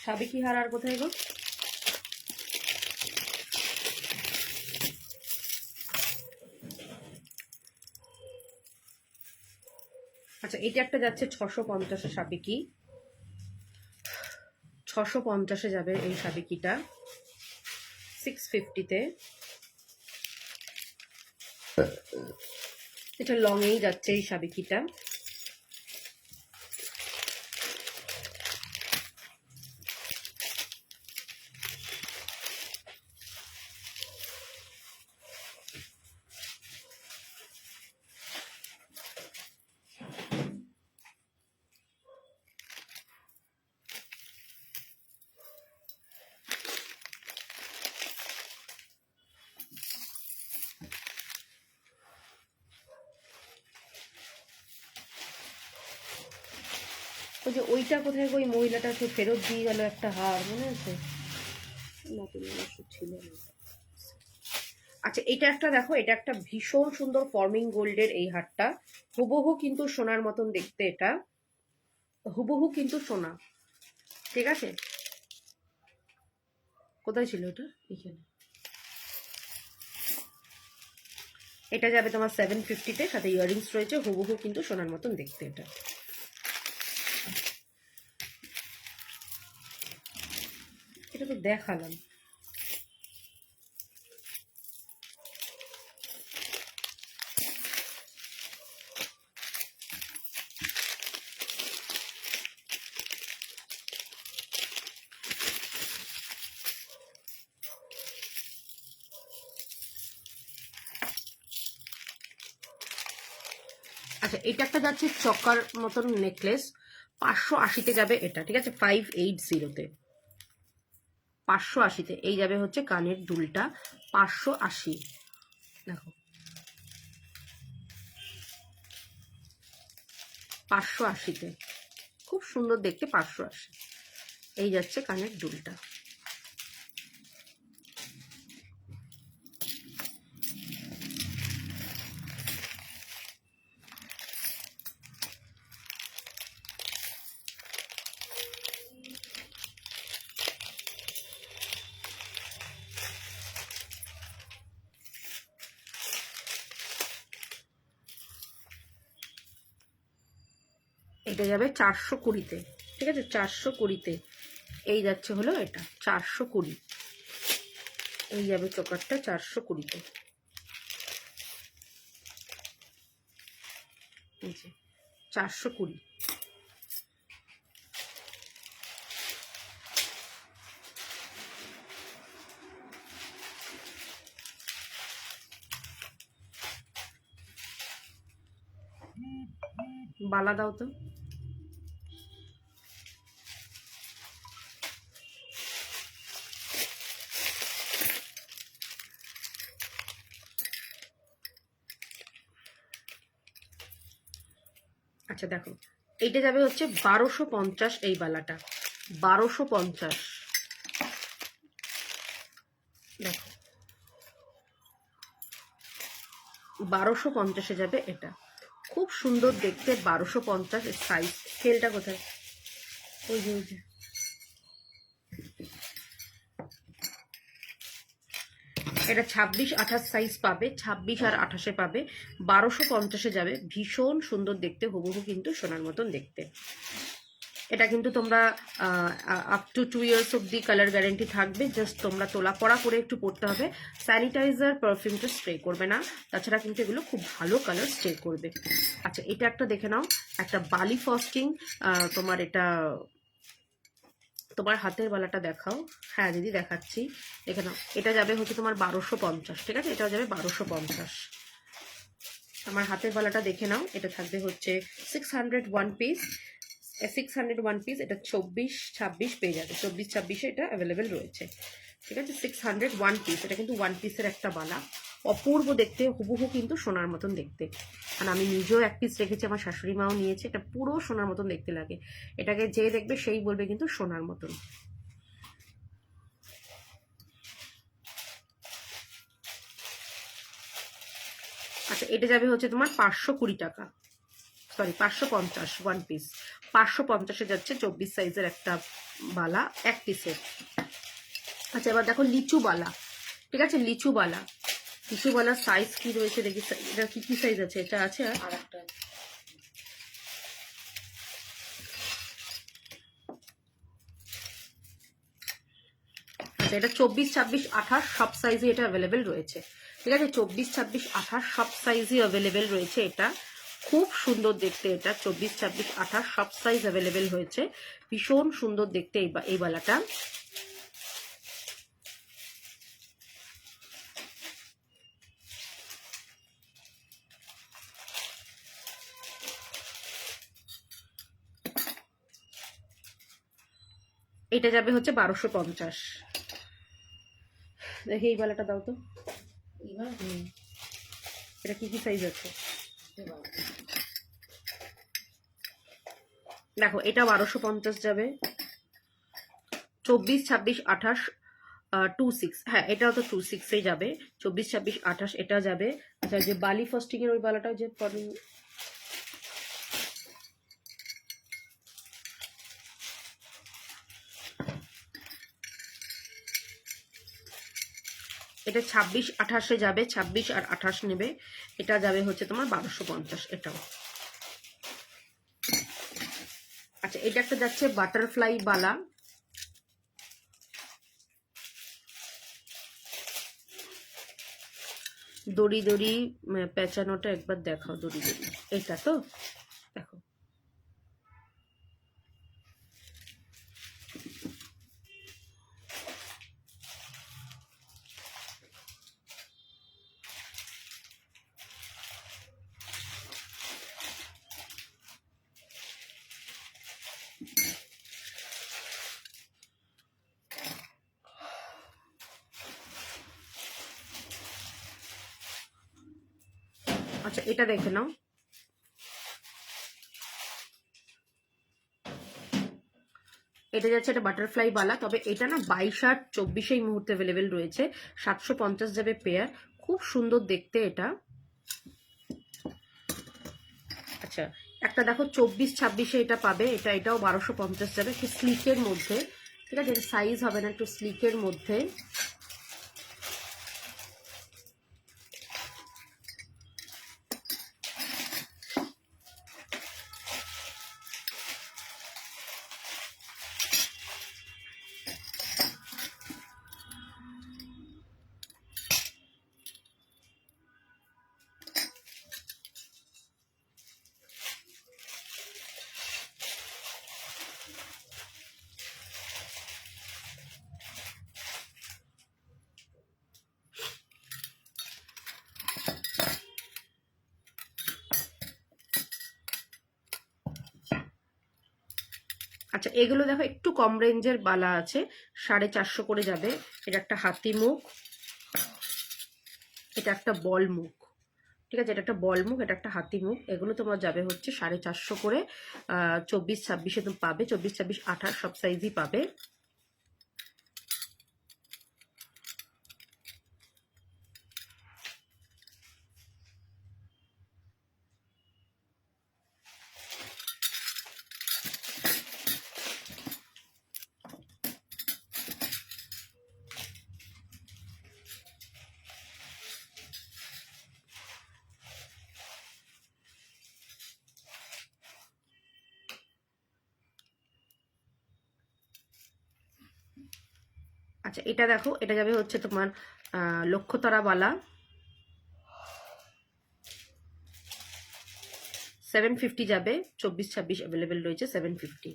Speaker 1: সাবিকি হার আর কোথায় গো? আচ্ছা, এটা একটা যাচ্ছে 650-এ সাবিকি, 650-এ যাবে এই সাবিকিটা, 650-তে। এটা লংয়েই যাচ্ছে এই সাবিকিটা। ওই যে ওইটা কোথায় গো, ওই মহিলাটাকে ফেরত দিয়ে গেল একটা হার, মনে আছে? নতুন অবশ্য ছিল না। আচ্ছা, এটা একটা দেখো, এটা একটা ভীষণ সুন্দর ফর্মিং গোল্ডের এই হারটা, হুবহু কিন্তু সোনার মতন দেখতে, এটা হুবহু কিন্তু সোনা, ঠিক আছে? কোথায় ছিল এটা? এখানে। এটা যাবে তোমার 750-তে, সাথে ইয়াররিংস রয়েছে, হুবহু কিন্তু সোনার মতন দেখতে এটা। এটা তো দেখালাম। আচ্ছা, এটা একটা যাচ্ছে চকার মতন নেকলেস, 580-তে যাবে এটা, ঠিক আছে? 580-তে, 580-তে এই যাবে হচ্ছে কানের দুলটা, 580। দেখো, 580-তে খুব সুন্দর দেখতে, 580 এই যাচ্ছে কানের দুলটা। এটা যাবে 420-তে, ঠিক আছে? 420-তে এই যাচ্ছে হলো এটা 420, এই যাবে চোকারটা 420-তে, এই যে 420। বালা দাও তো। আচ্ছা দেখো, এইটা যাবে হচ্ছে 1250, এই বালাটা 1250। দেখো 1250-এ যাবে এটা, খুব সুন্দর দেখতে। 1250 সাইজ। স্কেলটা কোথায়? ওই যে এটা 26-28 সাইজ পাবে, 26 আর 28-এ পাবে। 1250-এ যাবে, ভীষণ সুন্দর দেখতে, হুবহু কিন্তু সোনার মতন দেখতে। এটা কিন্তু তোমরা আপ টু 2 ইয়ার্স অব্দি কালার গ্যারেন্টি থাকবে। জাস্ট তোমরা তোলা পড়া করে একটু পড়তে হবে, স্যানিটাইজার পারফিউমটা স্প্রে করবে না, তাছাড়া কিন্তু এগুলো খুব ভালো কালার স্প্রে করবে। আচ্ছা এটা একটা দেখে নাও, একটা বালি ফস্টিং। তোমার এটা তোমার হাতের বালাটা দেখাও। হ্যাঁ দিদি দেখাচ্ছি, দেখে নাও। এটা যাবে হচ্ছে তোমার 1250, ঠিক আছে, এটা যাবে 1250। আমার হাতের বালাটা দেখে নাও, এটা থাকবে হচ্ছে 601 পিস। 601 পিস, এটা 24-26 পেয়ে যাবে। 24-26-এ এটা অ্যাভেলেবেল রয়েছে, ঠিক আছে। 601 পিস, এটা কিন্তু 1 পিসের একটা বালা, অপূর্ব দেখতে, হুবহু কিন্তু সোনার মতন দেখতে। আর আমি নিজেও 1 পিস রেখেছি, আমার শাশুড়ি মাও নিয়েছে। এটা পুরো সোনার মতন দেখতে লাগে, এটাকে যে দেখবে সেই বলবে কিন্তু সোনার মতন। আচ্ছা এটা যাবে হচ্ছে তোমার 520 টাকা, সরি 550, 1 পিস 550-এ যাচ্ছে। 24 সাইজের একটা বালা, 1 পিসের। আচ্ছা এবার দেখো লিচু বালা, ঠিক আছে, লিচু বালা। লিচু বালার সাইজ কি রয়েছে দেখি, এটা কি কি সাইজ আছে? এটা আছে
Speaker 3: আর একটা
Speaker 1: আচ্ছা এটা 24-26-28 সব সাইজে এটা অ্যাভেলেবেল রয়েছে, ঠিক আছে। 24-26-28 সব সাইজই অ্যাভেলেবেল রয়েছে। এটা খুব সুন্দর দেখতে, এটা 24-26-28 সব সাইজ অ্যাভেলেবেল হয়েছে, ভীষণ সুন্দর দেখতে এই বালাটা। এটা যাবে হচ্ছে 1250। দেখি এই বালাটা দাও তো।
Speaker 3: এবার
Speaker 1: এটা কি কি সাইজ আছে দেখো, এটা 1250 যাবে। 24-26-28 26, হ্যাঁ এটাও তো 26-এই যাবে। 24-26-28 এটা যাবে। আচ্ছা যে বালি ফাস্টিং এর ওই বালাটা যে এটা 26-28-এ যাবে, 26 আর 28 নেবে। এটা যাবে হচ্ছে তোমার 1250, এটাও। আচ্ছা এটা একটা যাচ্ছে বাটারফ্লাই বালা, দড়ি দড়ি পেঁচানোটা একবার দেখাও, দড়ি দড়ি, এটা তো দেখো। আচ্ছা এটা দেখে নাও, এটা যাচ্ছে একটা বাটারফ্লাই বালা, তবে এটা না 22 আর 24 এই মুহূর্তে অ্যাভেলেবেল রয়েছে। 750 যাবে পেয়ার, খুব সুন্দর দেখতে এটা। আচ্ছা একটা দেখো 24-26-এ এটা পাবে, এটাও 1250 যাবে, একটু স্লিকের মধ্যে, ঠিক আছে। এটা সাইজ হবে না, একটু স্লিকের মধ্যে। আচ্ছা এগুলো দেখো একটু কম রেঞ্জের বালা আছে, 450 করে যাবে। এটা একটা হাতি মুখ, এটা একটা বল মুখ, ঠিক আছে, এটা একটা বল মুখ, এটা একটা হাতি মুখ। এগুলো তোমার যাবে হচ্ছে 450 করে। 24-26-এ তুমি পাবে, 24-26-28 সব সাইজই পাবে। আচ্ছা, এটা দেখো, এটা যাবে হচ্ছে তোমার লক্ষ্যতারা বালা, 750 যাবে, 24-26 অ্যাভেলেবেল রয়েছে 750।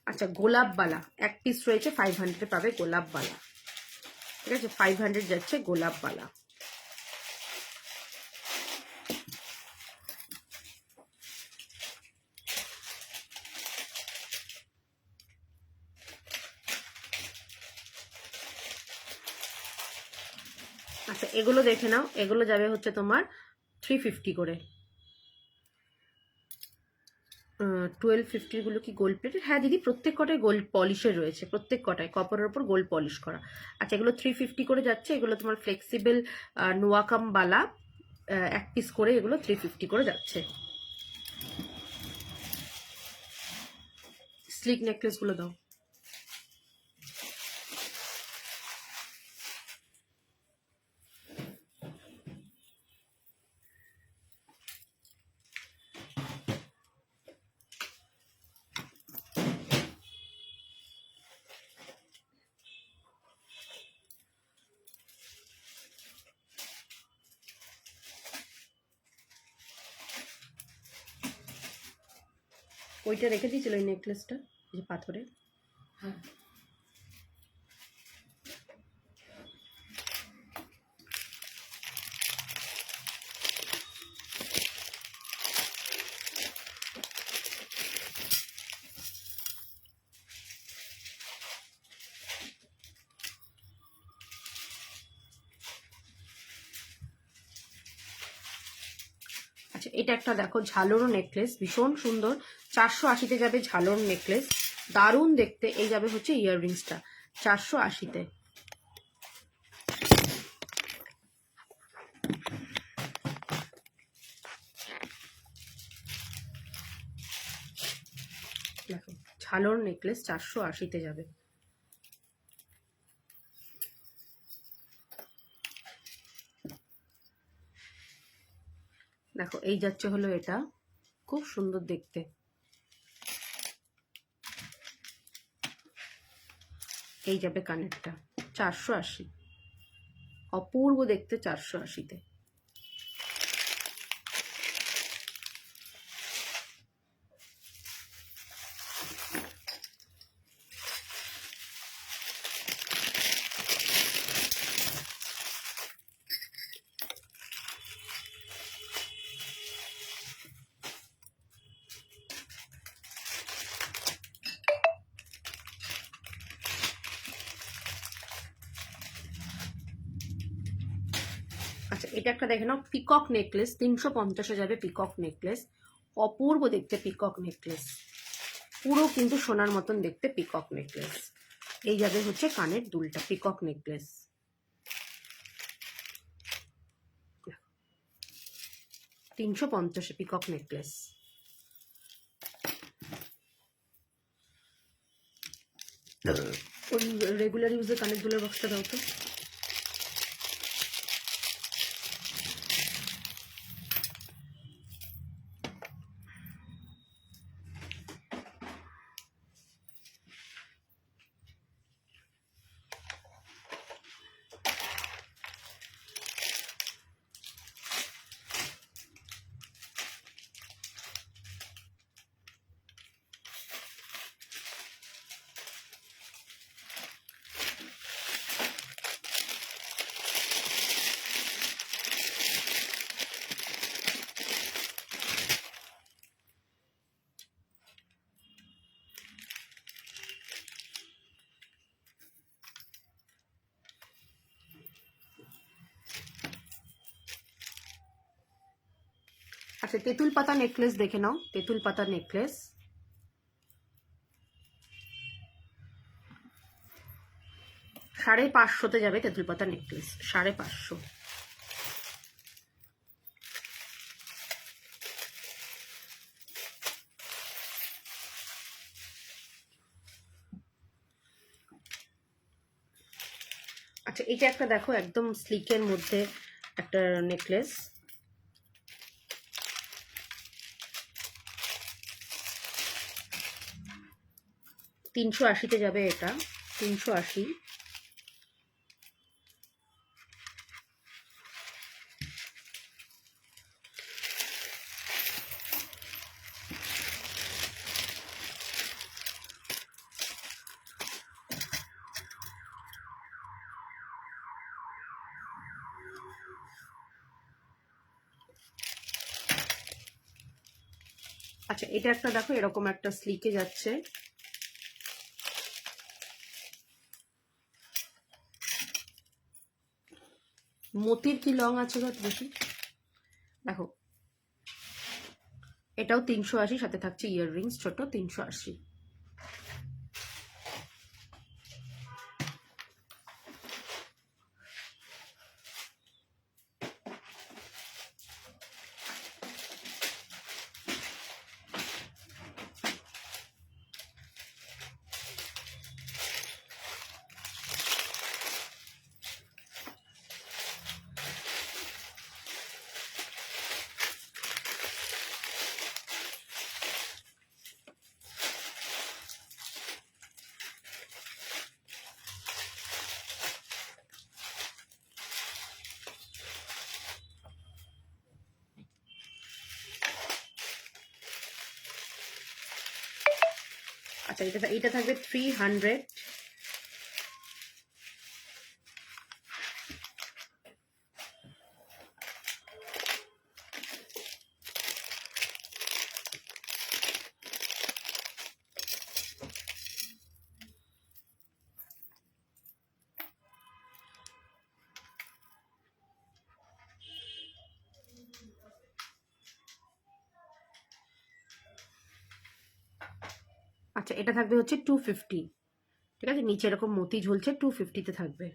Speaker 1: আচ্ছা, গোলাপ বালা এক পিস রয়েছে 500 পাবে, গোলাপ বালা। ঠিক আছে, 500 যাচ্ছে গোলাপ বালা। আচ্ছা, এগুলো দেখে নাও, এগুলো যাবে হচ্ছে তোমার 350 করে। 1250 গুলো কি গোল্ড প্লেটেড? হ্যাঁ দিদি, প্রত্যেক কটায় গোল্ড পলিশের রয়েছে, প্রত্যেক কটায় কপারের ওপর গোল্ড পলিশ করা। আচ্ছা, এগুলো 350 করে যাচ্ছে। এগুলো তোমার ফ্লেক্সিবল নোয়াকাম বালা, এক পিস করে, এগুলো 350 করে যাচ্ছে। স্লিক নেকলেস গুলো দাও। ওইটা রেখে দিয়েছিল ওই নেকলেসটা, এই যে পাথরের।
Speaker 3: হ্যাঁ
Speaker 1: আচ্ছা, এটা একটা দেখো ঝালর নেকলেস, ভীষণ সুন্দর, 480-তে যাবে ঝালর নেকলেস, দারুণ দেখতে। এই যাবে হচ্ছে ইয়াররিংসটা 480-তে। দেখো, ঝালর নেকলেস 480-তে যাবে। দেখো, এই যাচ্ছে হলো এটা, খুব সুন্দর দেখতে। এই যাবে কানেরটা 480, অপূর্ব দেখতে 480-তে। আচ্ছা, এটা একটা দেখে নাও, পিকক নেকলেস, 350-এ যাবে পিকক নেকলেস, অপূর্ব দেখতে পিকক নেকলেস, পুরো কিন্তু সোনার মতন দেখতে পিকক নেকলেস। এই যাবে হচ্ছে কানের দুলটা, পিকক নেকলেস, 350-এ পিকক নেকলেস। ওই রেগুলার ইউজের কানের দুলের বক্সটা দাও তো। আচ্ছা, তেঁতুল পাতা নেকলেস দেখে নাও, তেঁতুল পাতা নেকলেস। তে যাবে তেঁতুল পাতা নেকলেস, 550। আচ্ছা, এটা একটা দেখো, একদম স্লিকের মধ্যে একটা নেকলেস, 380-তে যাবে এটা, 380। আচ্ছা, এটা একটা দেখো, এরকম একটা স্লিকে যাচ্ছে, মতির কি লং আছে গো দেখি, দেখো এটাও 380, সাথে থাকছে ইয়াররিংস ছোট, 380। আচ্ছা, এটা থাকবে 300। আচ্ছা, এটা থাকবে হচ্ছে 250, ঠিক আছে, নিচে এরকম মতি ঝুলছে, 250-তে থাকবে।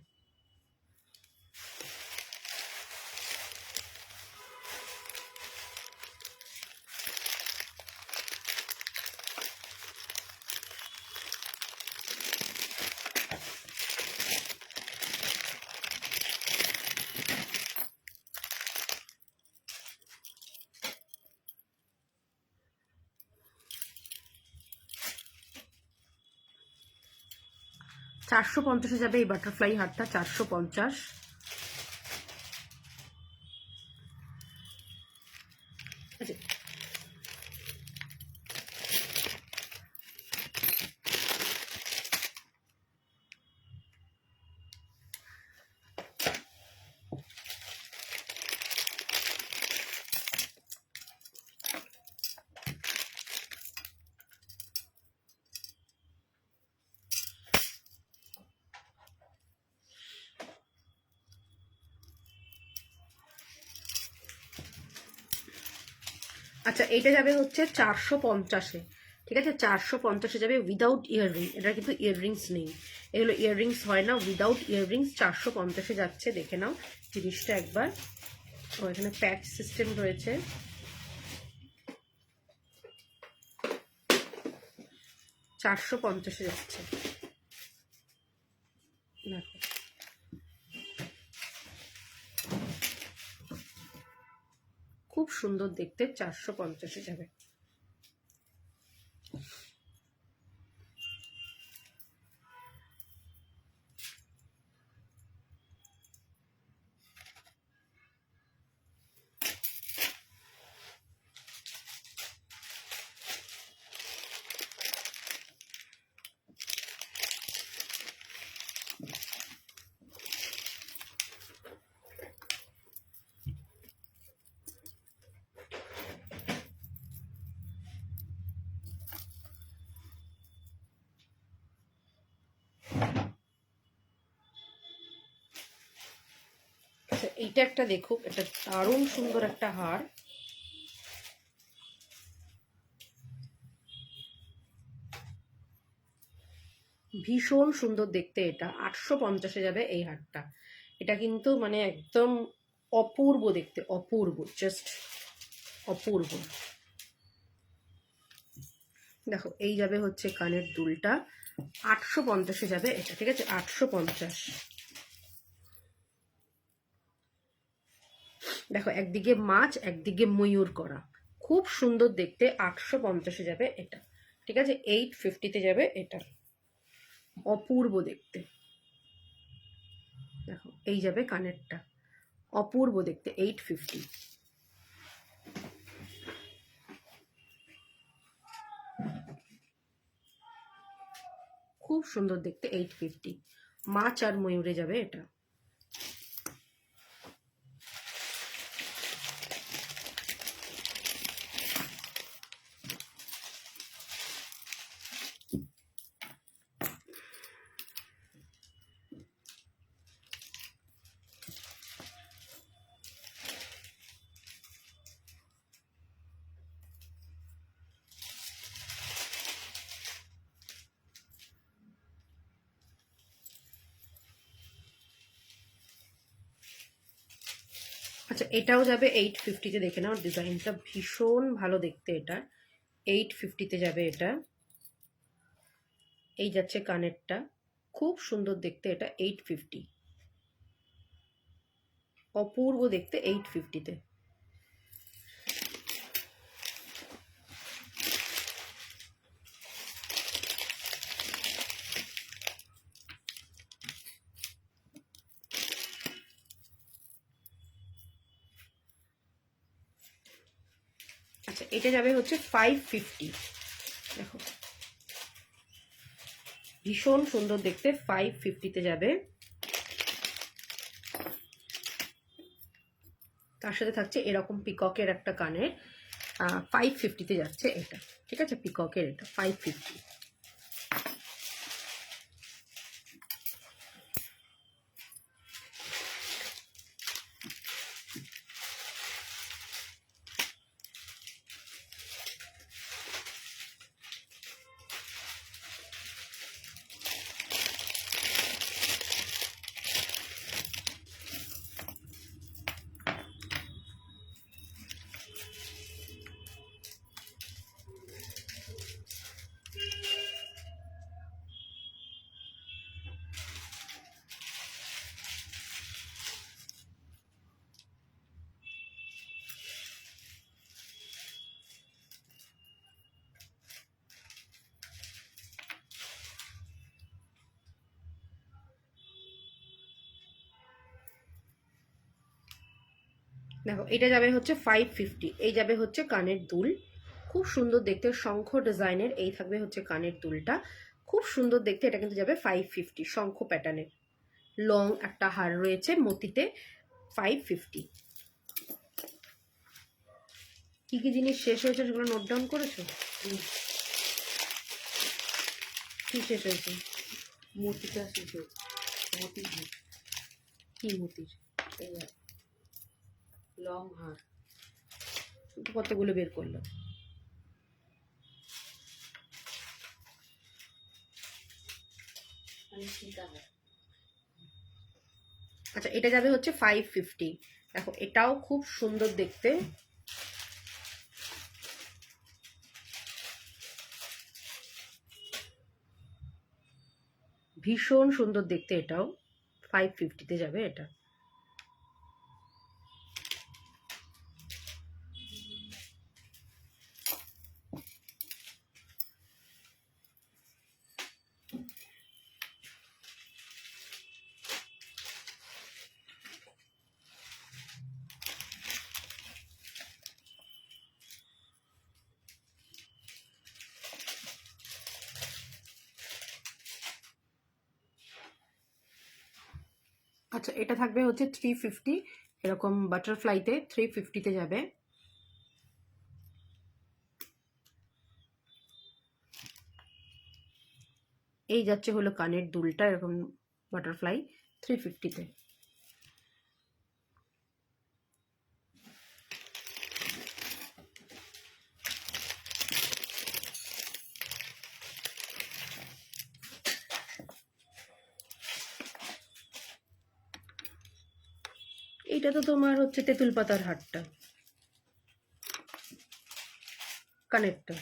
Speaker 1: $450 যাবে এই বাটারফ্লাই হারটা, 450। আচ্ছা, আচ্ছা, এটা যাবে হচ্ছে 450-এ, ঠিক আছে, 450-এ যাবে উইদাউট ইয়াররিং। এটা কিন্তু ইয়াররিংস নেই, এগুলো ইয়াররিংস হয় না, উইদাউট ইয়াররিংস 450-এ যাচ্ছে। দেখে নাও জিনিসটা একবার, ও এখানে প্যাচ সিস্টেম রয়েছে। $450 যাচ্ছে, দেখো খুব সুন্দর দেখতে, 450-এ যাবে। আচ্ছা, এইটা একটা দেখো, এটা দারুণ সুন্দর একটা হার, ভীষণ সুন্দর দেখতে এটা, 850-এ যাবে এই হারটা। এটা কিন্তু মানে একদম অপূর্ব দেখতে, অপূর্ব, জাস্ট অপূর্ব। দেখো এই যাবে হচ্ছে কানের দুলটা, 850-এ যাবে এটা, ঠিক আছে, 850। দেখো একদিকে মাছ একদিকে ময়ূর করা, খুব সুন্দর দেখতে, 850-এ যাবে এটা, ঠিক আছে। 850-তে যাবে এটা, অপূর্ব দেখতে। দেখো এই যাবে কানেরটা, অপূর্ব দেখতে, 850। খুব সুন্দর দেখতে, 850। মাছ আর ময়ূরে যাবে এটা। আচ্ছা এটাও যাবে 850-তে, দেখে নাও ডিজাইনটা ভীষণ ভালো দেখতে এটা, 850-তে যাবে এটা। এই যাচ্ছে কানেরটা, খুব সুন্দর দেখতে এটা, 850, অপূর্ব দেখতে, 850-তে। আচ্ছা এটা যাবে হচ্ছে 550। দেখো ভীষণ সুন্দর দেখতে, 550-তে যাবে। তার সাথে থাকছে এরকম পিককের একটা কানের, 550-তে যাচ্ছে এটা, ঠিক আছে, পিককের এটা 550। দেখো এটা যাবে হচ্ছে 550। এই যাবে হচ্ছে কানের দুল, খুব সুন্দর দেখতে, শঙ্খ ডিজাইনের। এই থাকবে হচ্ছে কানের দুলটা, খুব সুন্দর দেখতে। এটা কিন্তু যাবে 550, শঙ্খ প্যাটার্নের লং একটা হার রয়েছে মতিতে, 550। কি কি জিনিস শেষ হয়েছে সেগুলো নোট ডাউন করেছো? কি শেষ হয়েছে?
Speaker 3: মতিটা শেষ হয়েছে। মতি
Speaker 1: কি মতির?
Speaker 3: লং হার,
Speaker 1: কতগুলো বের করলো?
Speaker 3: মানে সীতা হার।
Speaker 1: আচ্ছা এটা যাবে হচ্ছে 550। দেখো এটাও খুব সুন্দর দেখতে, ভীষণ সুন্দর দেখতে, এটাও 550-তে যাবে এটা। আচ্ছা এটা থাকবে হচ্ছে 350, এরকম বাটারফ্লাইতে 350-তে যাবে। এই যাচ্ছে হলো কানের দুলটা, এরকম বাটারফ্লাই, 350-তে। এটা তো তোমার হচ্ছে তেঁতুল পাতার হারটা, কানেরটা।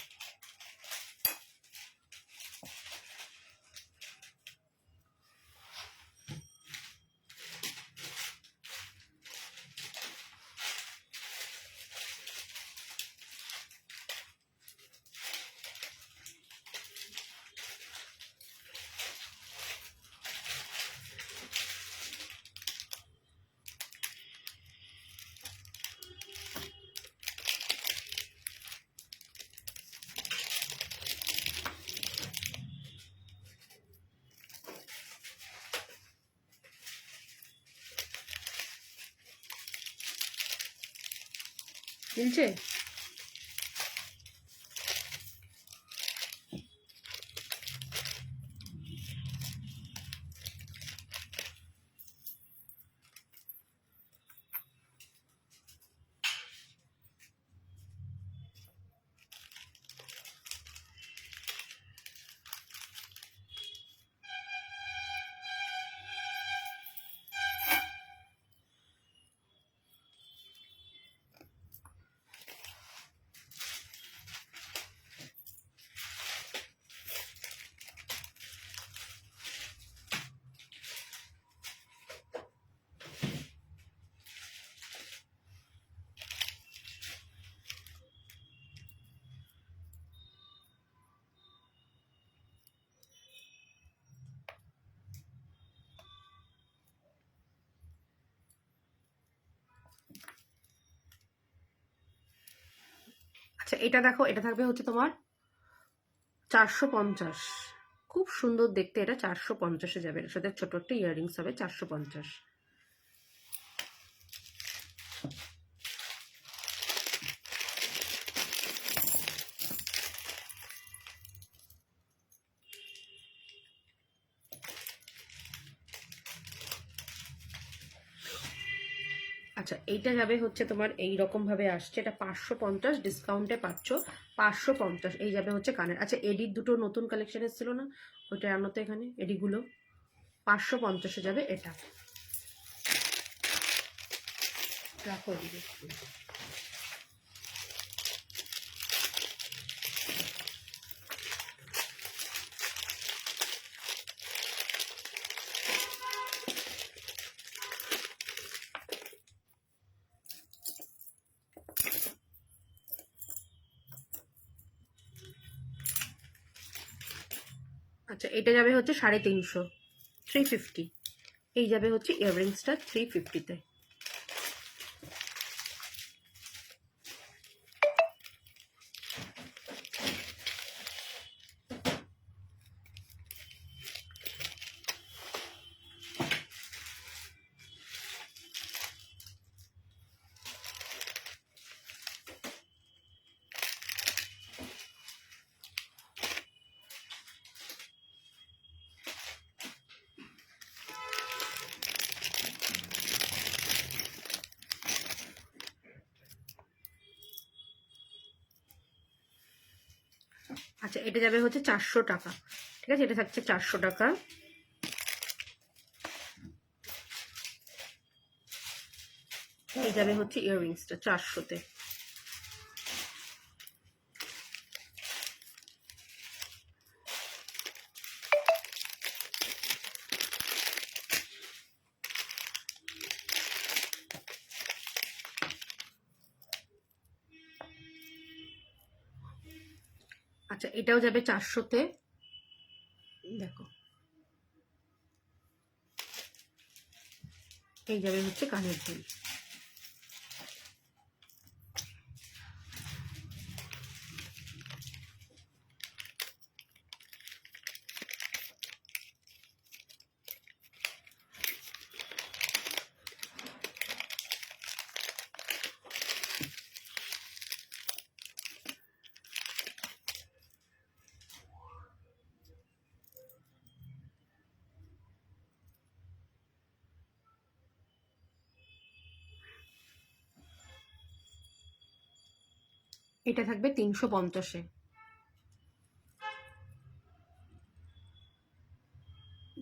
Speaker 1: মিলছে? আচ্ছা এটা দেখো, এটা থাকবে হচ্ছে তোমার 450। খুব সুন্দর দেখতে, এটা 450-এ যাবে। এর সাথে ছোট একটা ইয়াররিংস হবে, 450। আচ্ছা এইটা যাবে হচ্ছে তোমার এই রকম ভাবে আসছে, এটা 550, ডিসকাউন্টে পাচ্ছ 550। এই যাবে হচ্ছে কানের। আচ্ছা এডির দুটো নতুন কালেকশন এসেছিল না, ওইটা আনো তো এখানে, এডিগুলো 550-এ যাবে এটা। রাখো এদিকে। আচ্ছা এটা যাবে হচ্ছে 350, 350। এই যাবে হচ্ছে ইয়াররিংসটা 350-তে। আচ্ছা এটা যাবে হচ্ছে 400 টাকা, ঠিক আছে, এটা থাকছে 400 টাকা। এই যাবে হচ্ছে ইয়াররিংসটা 400-তে। আচ্ছা এটাও যাবে 400-তে। দেখো এই যাবে হচ্ছে কানের দুল। এটা থাকবে 350-এ।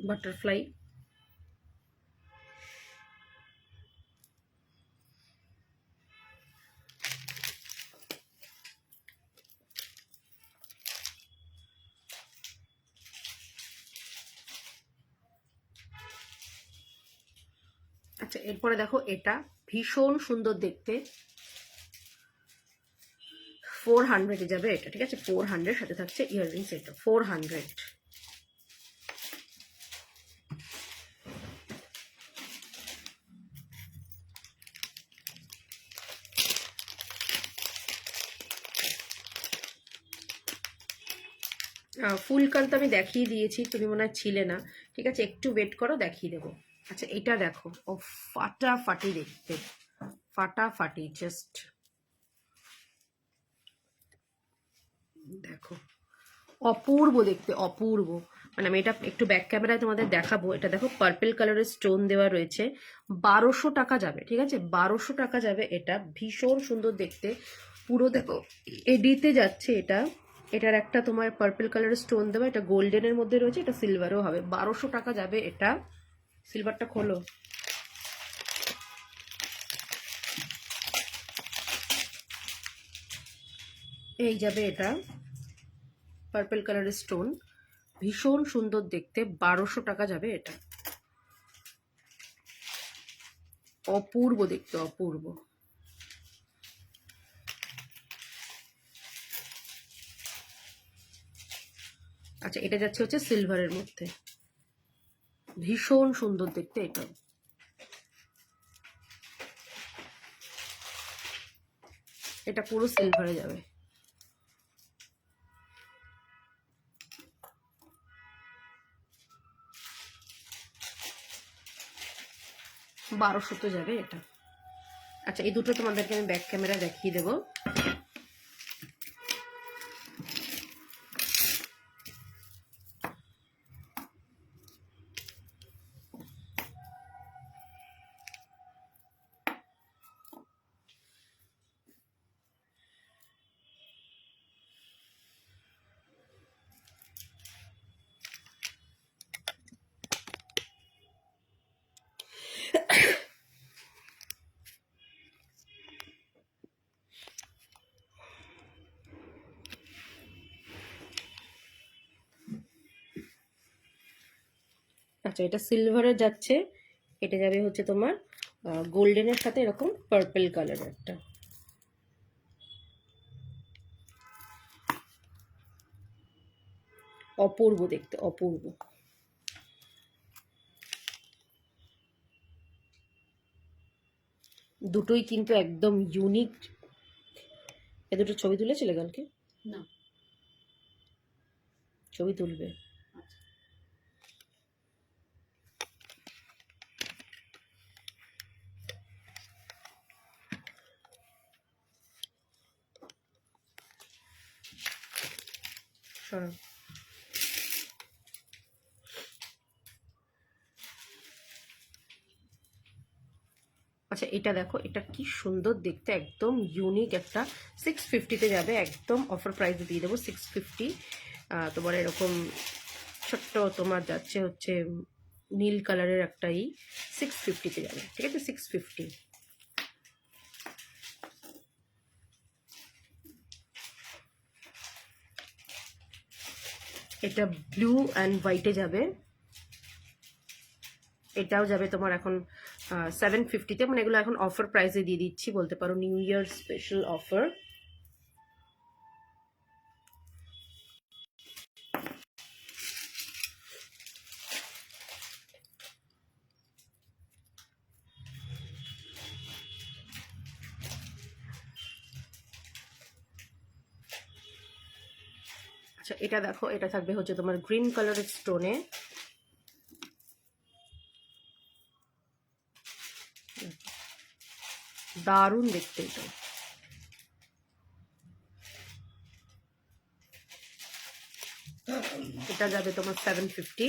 Speaker 1: বাটারফ্লাই। আচ্ছা এরপরে দেখো এটা ভীষণ সুন্দর দেখতে, 400 যাবে এটা, ঠিক আছে? 400 সাথে থাকছে ইয়াররিংস, এটা 400। ফুল কান্ত আমি দেখিয়ে দিয়েছি, তুমি মনে হয় ছিলে না, ঠিক আছে? একটু ওয়েট করো, দেখিয়ে দেবো। আচ্ছা এটা দেখো, ও ফাটাফাটি দেখতে, ফাটাফাটি জাস্ট দেখো, অপূর্ব দেখতে, অপূর্ব। মানে আমি এটা একটু ব্যাক ক্যামেরায় তোমাদের দেখাবো। এটা দেখো পার্পল কালারের স্টোন দেওয়া রয়েছে, 1200 টাকা যাবে, ঠিক আছে? 1200 টাকা যাবে এটা, ভীষণ সুন্দর দেখতে। পুরো দেখো এডিতে যাচ্ছে এটা, এটার একটা তোমার পার্পল কালারের স্টোন দেওয়া, এটা গোল্ডেনের মধ্যে রয়েছে, এটা সিলভারও হবে। 1200 টাকা যাবে এটা। সিলভারটা খোলো, এই যাবে এটা, পার্পল কালারের স্টোন, ভীষণ সুন্দর দেখতে, 1200 টাকা যাবে এটা। অপূর্ব দেখতে, অপূর্ব। আচ্ছা এটা যাচ্ছে হচ্ছে সিলভারের মধ্যে, ভীষণ সুন্দর দেখতে এটা। এটা পুরো সিলভারে যাবে। বারোশোতে যাবে এটা। আচ্ছা এই দুটো তোমাদেরকে আমি ব্যাক ক্যামেরা দেখিয়ে দেবো। আচ্ছা এটা সিলভারে যাচ্ছে, এটা যাবে হচ্ছে তোমার গোল্ডেনের সাথে এরকম পার্পল কালারের একটা। অপূর্ব দেখতে, অপূর্ব। দুটোই কিন্তু একদম ইউনিক। এ দুটো ছবি তুলেছিলে কালকে?
Speaker 3: না।
Speaker 1: ছবি তুলবে।
Speaker 3: আচ্ছা।
Speaker 1: সরাও। আচ্ছা এটা দেখো, এটা কি সুন্দর দেখতে, একদম ইউনিক একটা। 650-তে যাবে, একদম অফার প্রাইসে দিয়ে দেবো 650। তোমার এরকম ছোট্ট তোমার যাচ্ছে হচ্ছে নীল কালারের একটা 650-তে যাবে, ঠিক আছে? 650। এটা ব্লু অ্যান্ড হোয়াইটে যাবে, এটাও যাবে তোমার এখন 750-তে। মানে এগুলো এখন অফার প্রাইসে দিয়ে দিচ্ছি, বলতে পারো নিউ ইয়ার স্পেশাল অফার। আচ্ছা এটা দেখো, এটা থাকবে হচ্ছে তোমার গ্রিন কালারের স্টোনে, দারুণ দেখতে এটা। এটা যাবে তোমার 750।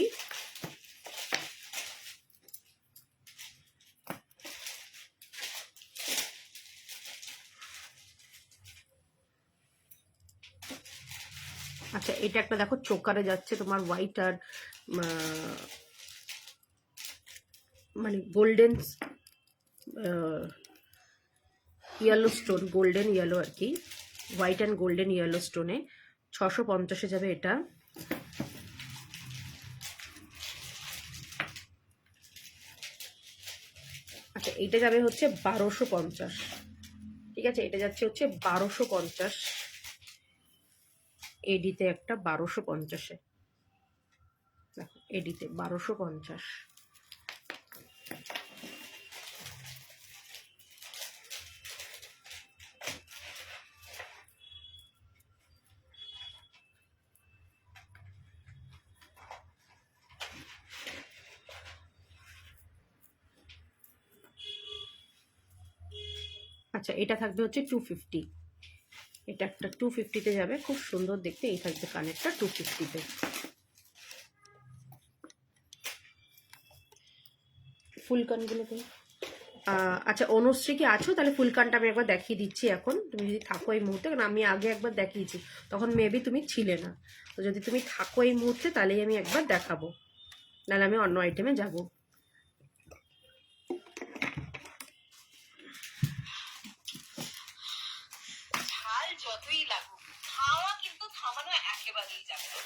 Speaker 1: আচ্ছা এটা একটা দেখো চোকারে যাচ্ছে তোমার হোয়াইট আর মানে golden yellow stone, golden yellow আর কি, হোয়াইট অ্যান্ড গোল্ডেন ইয়েলো স্টোনে 650-এ যাবে এটা। আচ্ছা এটা যাবে হচ্ছে 1250। ঠিক আছে, এটা যাচ্ছে হচ্ছে 1250। এডিতে একটা 1250-এ, দেখো এডিতে 1250। আচ্ছা, এটা থাকবে হচ্ছে 250। এটা একটা 250-তে যাবে, খুব সুন্দর দেখতে। এই থাকবে কানেরটা 250-তে। ফুল কানগুলো তো আচ্ছা, অনুশ্রী কি আছো? তাহলে ফুল কানটা আমি একবার দেখিয়ে দিচ্ছি এখন, তুমি যদি থাকো এই মুহূর্তে, কারণ আমি আগে একবার দেখিয়েছি, তখন মেবি তুমি ছিলে না। তো যদি তুমি থাকো এই মুহূর্তে তাহলেই আমি একবার দেখাবো, নাহলে আমি অন্য আইটেমে যাবো।
Speaker 2: ঝাল যতই লাগুক, খাওয়া কিন্তু থামানো একেবারেই যাবে না।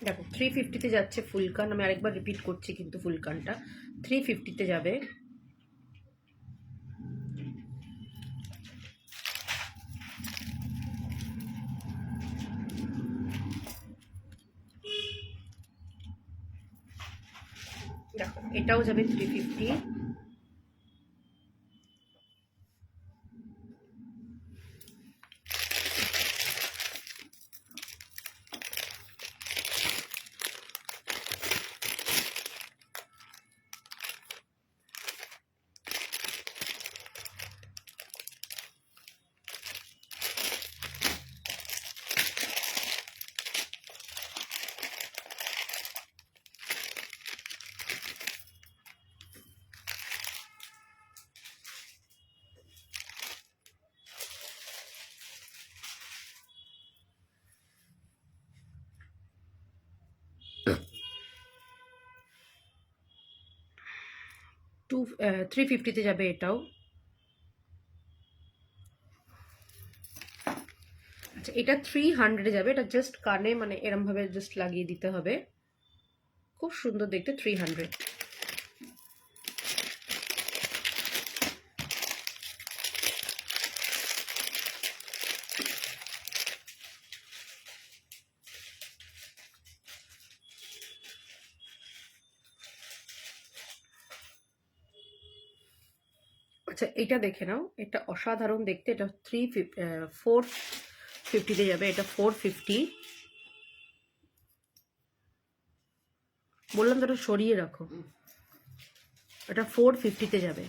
Speaker 1: দেখো 350-তে যাচ্ছে ফুলকান। আমি আরেকবার রিপিট করছি কিন্তু, ফুলকানটা 350-তে যাবে। দেখো এটাও যাবে 350। টু 350-তে যাবে এটাও। আচ্ছা, এটা 300-এ যাবে। এটা জাস্ট কানে মানে এরম ভাবে জাস্ট লাগিয়ে দিতে হবে, খুব সুন্দর দেখতে। 300। আচ্ছা, এটা দেখে নাও, এটা অসাধারণ দেখতে। এটা 450-তে যাবে। এটা 450। বললাম তো, এটা সরিয়ে রাখো। এটা 450-তে যাবে।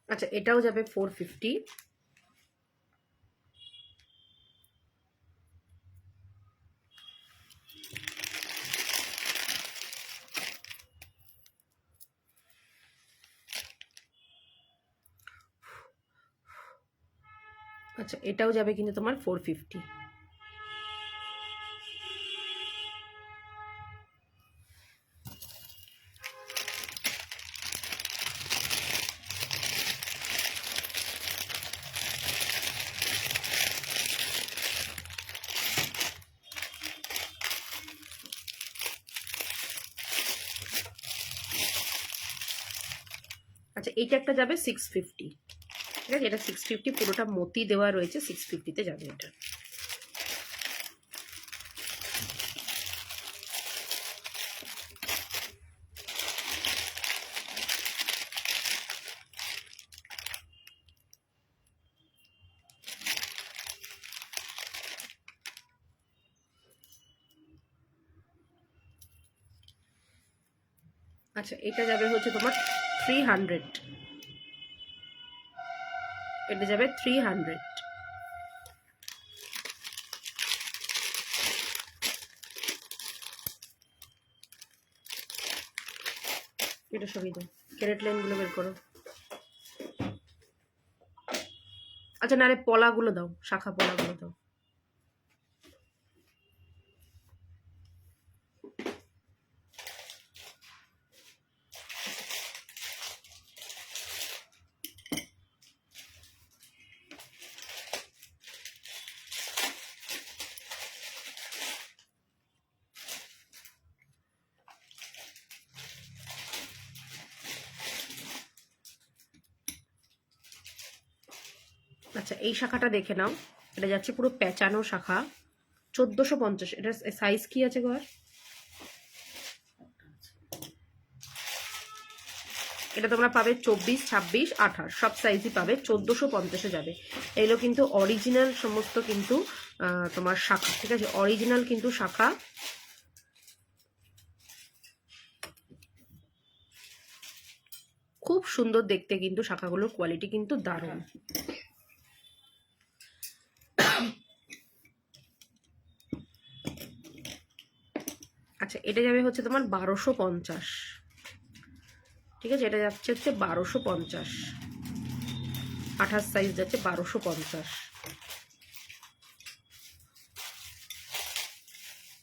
Speaker 1: আচ্ছা, এটাও যাবে 450। আচ্ছা, এটাও যাবে কিন্তু তোমার 450। আচ্ছা, এইটা একটা যাবে 650। ঠিক আছে, এটা 650, পুরোটা মতি দেওয়া রয়েছে। 650-তে যাবে এটা। আচ্ছা এটা যাবে হচ্ছে তোমার 300, এটা যাবে 300। এটা সবই দাও, ক্যারেট লাইনগুলো বের করো। আচ্ছা না রে, পলাগুলো দাও, শাখা পলাগুলো দাও। আচ্ছা এই শাখাটা দেখে নাও, এটা যাচ্ছে পুরো পেঁচানো শাখা, 1450। এটা সাইজ কি আছে গো? আর এটা তোমরা পাবে 24, 26, 28 সব সাইজই পাবে, 1450-এ যাবে। এগুলো কিন্তু অরিজিনাল সমস্ত কিন্তু তোমার শাখা, ঠিক আছে, অরিজিনাল কিন্তু শাখা। খুব সুন্দর দেখতে কিন্তু শাখাগুলোর কোয়ালিটি কিন্তু দারুণ। আচ্ছা এটা যাবে হচ্ছে তোমার 1250, ঠিক আছে, এটা যাচ্ছে হচ্ছে 1250, 28 সাইজ যাচ্ছে 1250।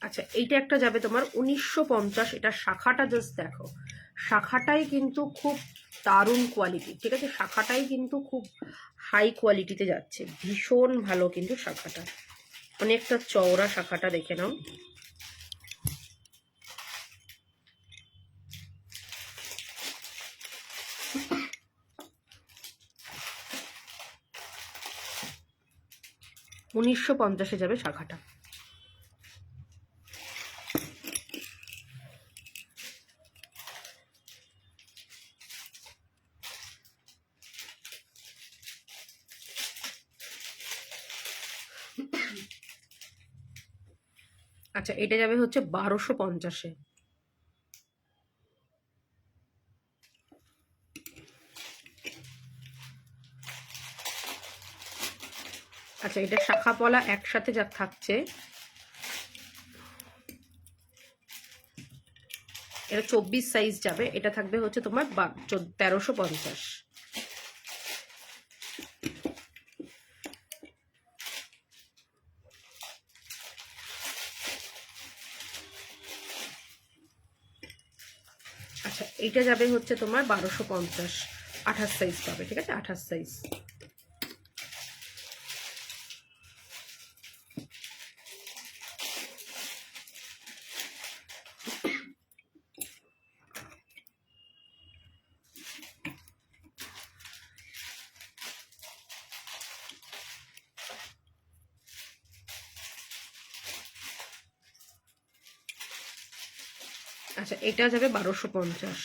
Speaker 1: আচ্ছা এইটা একটা যাবে তোমার 1950, এটা শাখাটা জাস্ট দেখো, শাখাটাই কিন্তু খুব দারুণ কোয়ালিটি, ঠিক আছে, শাখাটাই কিন্তু খুব হাই কোয়ালিটিতে যাচ্ছে, ভীষণ ভালো কিন্তু শাখাটা, অনেকটা চওড়া শাখাটা, দেখে নাও। $1950 যাবে শাখাটা। আচ্ছা এটা যাবে হচ্ছে 1250-এ। আচ্ছা এটা শাখা পলা একসাথে যা থাকছে, এটা 24 সাইজ যাবে, এটা থাকবে হচ্ছে তোমার 1350। আচ্ছা এইটা যাবে হচ্ছে তোমার 1250, 28 সাইজ পাবে, ঠিক আছে, 28 সাইজ। আচ্ছা এটা যাবে 1250।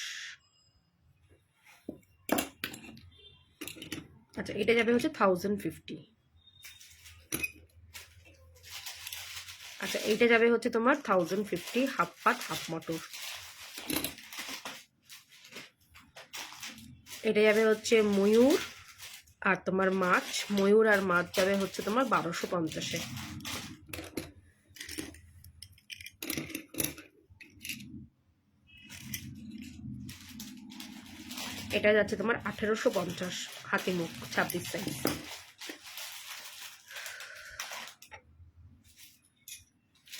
Speaker 1: আচ্ছা এটা যাবে হচ্ছে 1050। আচ্ছা এইটা যাবে হচ্ছে তোমার 1050, হাফ পাত হাফ মটর। এটা যাবে হচ্ছে ময়ূর আর তোমার মাছ, ময়ূর আর মাছ যাবে হচ্ছে তোমার 1250-এ। এটা যাচ্ছে তোমার 1850, হাতি মুখ 26 সাইজ।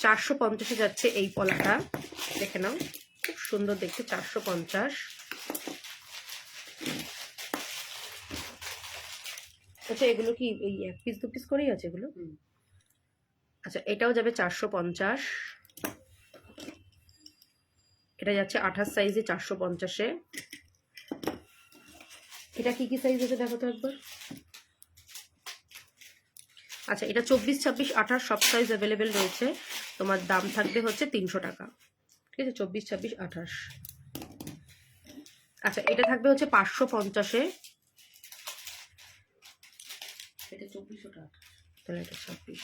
Speaker 1: $450-এ যাচ্ছে এই পলাটা, দেখে নাও খুব সুন্দর দেখতে, 450। আচ্ছা এগুলো কি এই এক পিস দু পিস করেই আছে এগুলো? আচ্ছা এটাও যাবে 450, এটা যাচ্ছে 28 সাইজে 450-এ। এটা কি কি সাইজ আছে দেখো তো একবার। আচ্ছা এটা 24, 26, 28 সব সাইজ অ্যাভেলেবেল রয়েছে, তোমার দাম থাকবে হচ্ছে 300 টাকা, ঠিক আছে, 24, 26, 28। আচ্ছা এটা থাকবে হচ্ছে 550-এ,
Speaker 3: এটা 2400 টাকা,
Speaker 1: তাহলে এটা 26।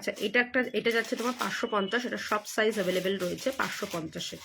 Speaker 1: আচ্ছা এটা যাচ্ছে তোমার 550, এটা সব সাইজ অ্যাভেলেবেল রয়েছে 550-এ।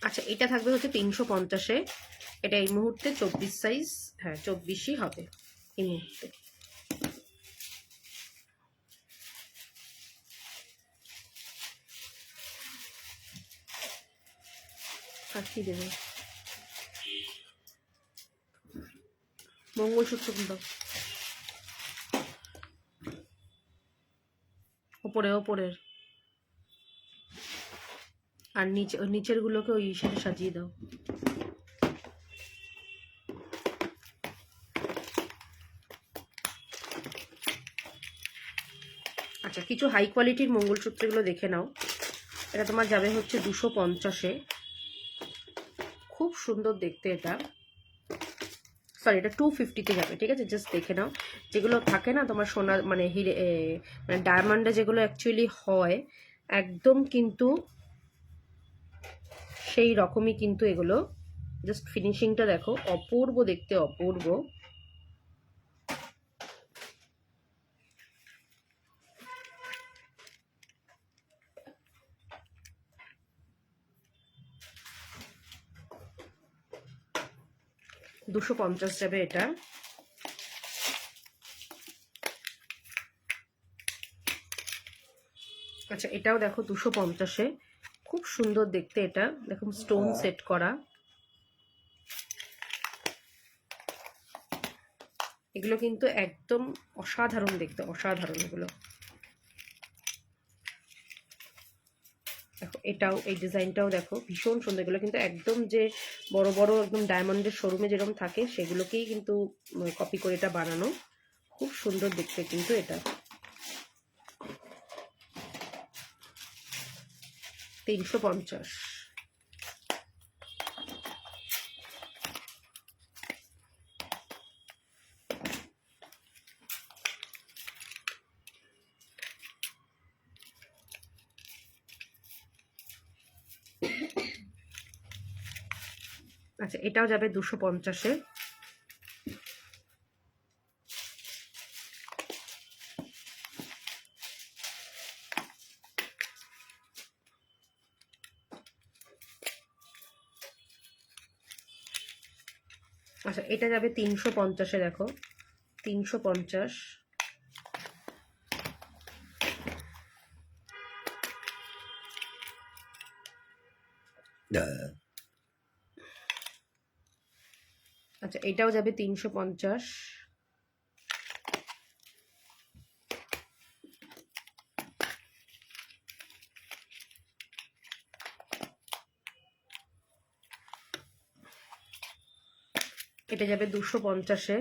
Speaker 1: আচ্ছা এটা থাকবে হচ্ছে 350-এ। এটা এই মুহূর্তে 24 সাইজ, হ্যাঁ 24ই হবে এই মুহূর্তে। আর কি দেবে? মঙ্গলসূত্র দাও ওপরের, আর নিচের গুলোকে ওই সাথে সাজিয়ে দাও। আচ্ছা কিছু হাই কোয়ালিটির মঙ্গলসূত্রগুলো দেখে নাও। এটা তোমার যাবে হচ্ছে 250-এ। খুব সুন্দর দেখতে এটা, সরি এটা 250-তে যাবে, ঠিক আছে? জাস্ট দেখে নাও। যেগুলো থাকে না তোমার সোনা মানে হিরে মানে ডায়মন্ডে যেগুলো অ্যাকচুয়ালি হয় একদম কিন্তু সেই রকমই কিন্তু এগুলো। জাস্ট ফিনিশিংটা দেখো, অপূর্ব দেখতে, অপূর্ব। $250 যাবে এটা। আচ্ছা এটাও দেখো 250-এ, খুব সুন্দর দেখতে এটা। দেখো স্টোন সেট করা, এগুলো কিন্তু একদম অসাধারণ দেখতে, অসাধারণ এগুলো। দেখো এটাও, এই ডিজাইনটাও দেখো ভীষণ সুন্দর। এগুলো কিন্তু একদম যে বড় বড় একদম ডায়মন্ডের শোরুমে যেরকম থাকে সেগুলোকেই কিন্তু কপি করে এটা বানানো। খুব সুন্দর দেখতে কিন্তু এটা। 350। আচ্ছা এটাও যাবে 250-এ। আচ্ছা এটা যাবে 350-এ। দেখো 350। আচ্ছা এটাও যাবে 350। এটা যাবে 250-এ।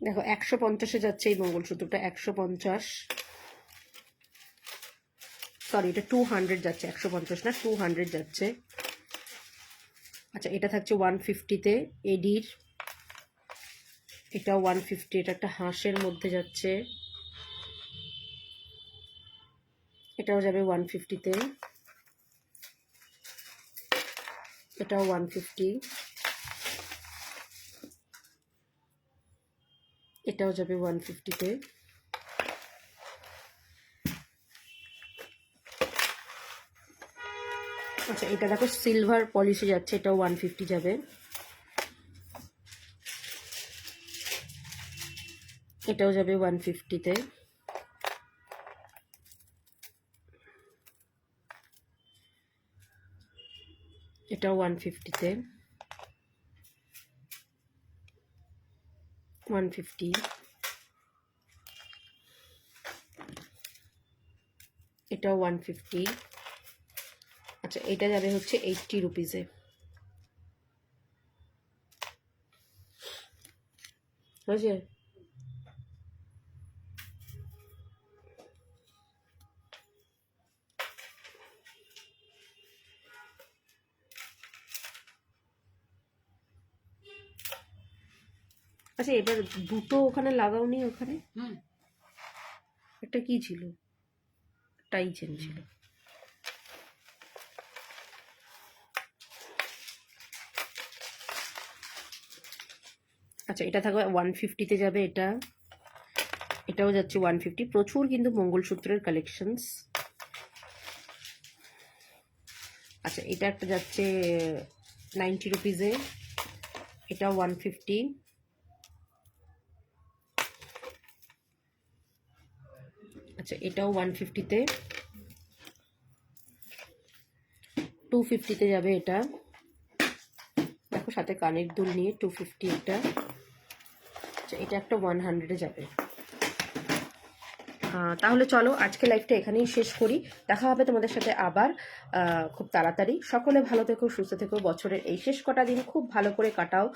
Speaker 1: দেখো 150-এ যাচ্ছে এই মঙ্গলসূত্রটা, 150। সরি এটা 200 যাচ্ছে, 150 না 200 যাচ্ছে। আচ্ছা এটা থাকছে 150-তে এডির। এটাও 150, এটা একটা হাঁসের মধ্যে যাচ্ছে। এটাও যাবে 150-তে। এটাও 150। এটাও যাবে 150-তে। আচ্ছা এটা দেখো সিলভার পলিশে যাচ্ছে, এটাও 150 যাবে। এটাও যাবে 150-তে। এটাও 150-তে। 150। এটাও 150। আচ্ছা এটা যাবে হচ্ছে 80 রুপিসে। হয়েছে? আচ্ছা এবার দুটো ওখানে লাগাওনি ওখানে?
Speaker 3: হুম।
Speaker 1: একটা কি ছিল? টাই চেন ছিল। আচ্ছা এটা থাকবে 150-তে যাবে এটা। এটাও যাচ্ছে 150। প্রচুর কিন্তু মঙ্গলসূত্রের কালেকশনস। আচ্ছা এটা একটা যাচ্ছে 90 রুপিসে, এটা 150। আচ্ছা এটাও 150-তে। 250-তে যাবে এটা। দেখো সাথে কানের দুল নিয়ে 250 এটা। আচ্ছা এটা একটা 100-এ যাবে। তাহলে চলো আজকে লাইভটা এখানেই শেষ করি। দেখা হবে তোমাদের সাথে আবার খুব তাড়াতাড়ি। সকলে ভালো থেকো, সুস্থ থেকো, বছরের এই শেষ কটা দিন খুব ভালো করে কাটাও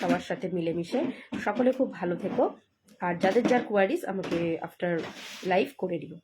Speaker 1: সবার সাথে মিলেমিশে। সকলে খুব ভালো থেকো। আর যাদের যার কোয়ারিজ আমাকে আফটার লাইভ করে দিও।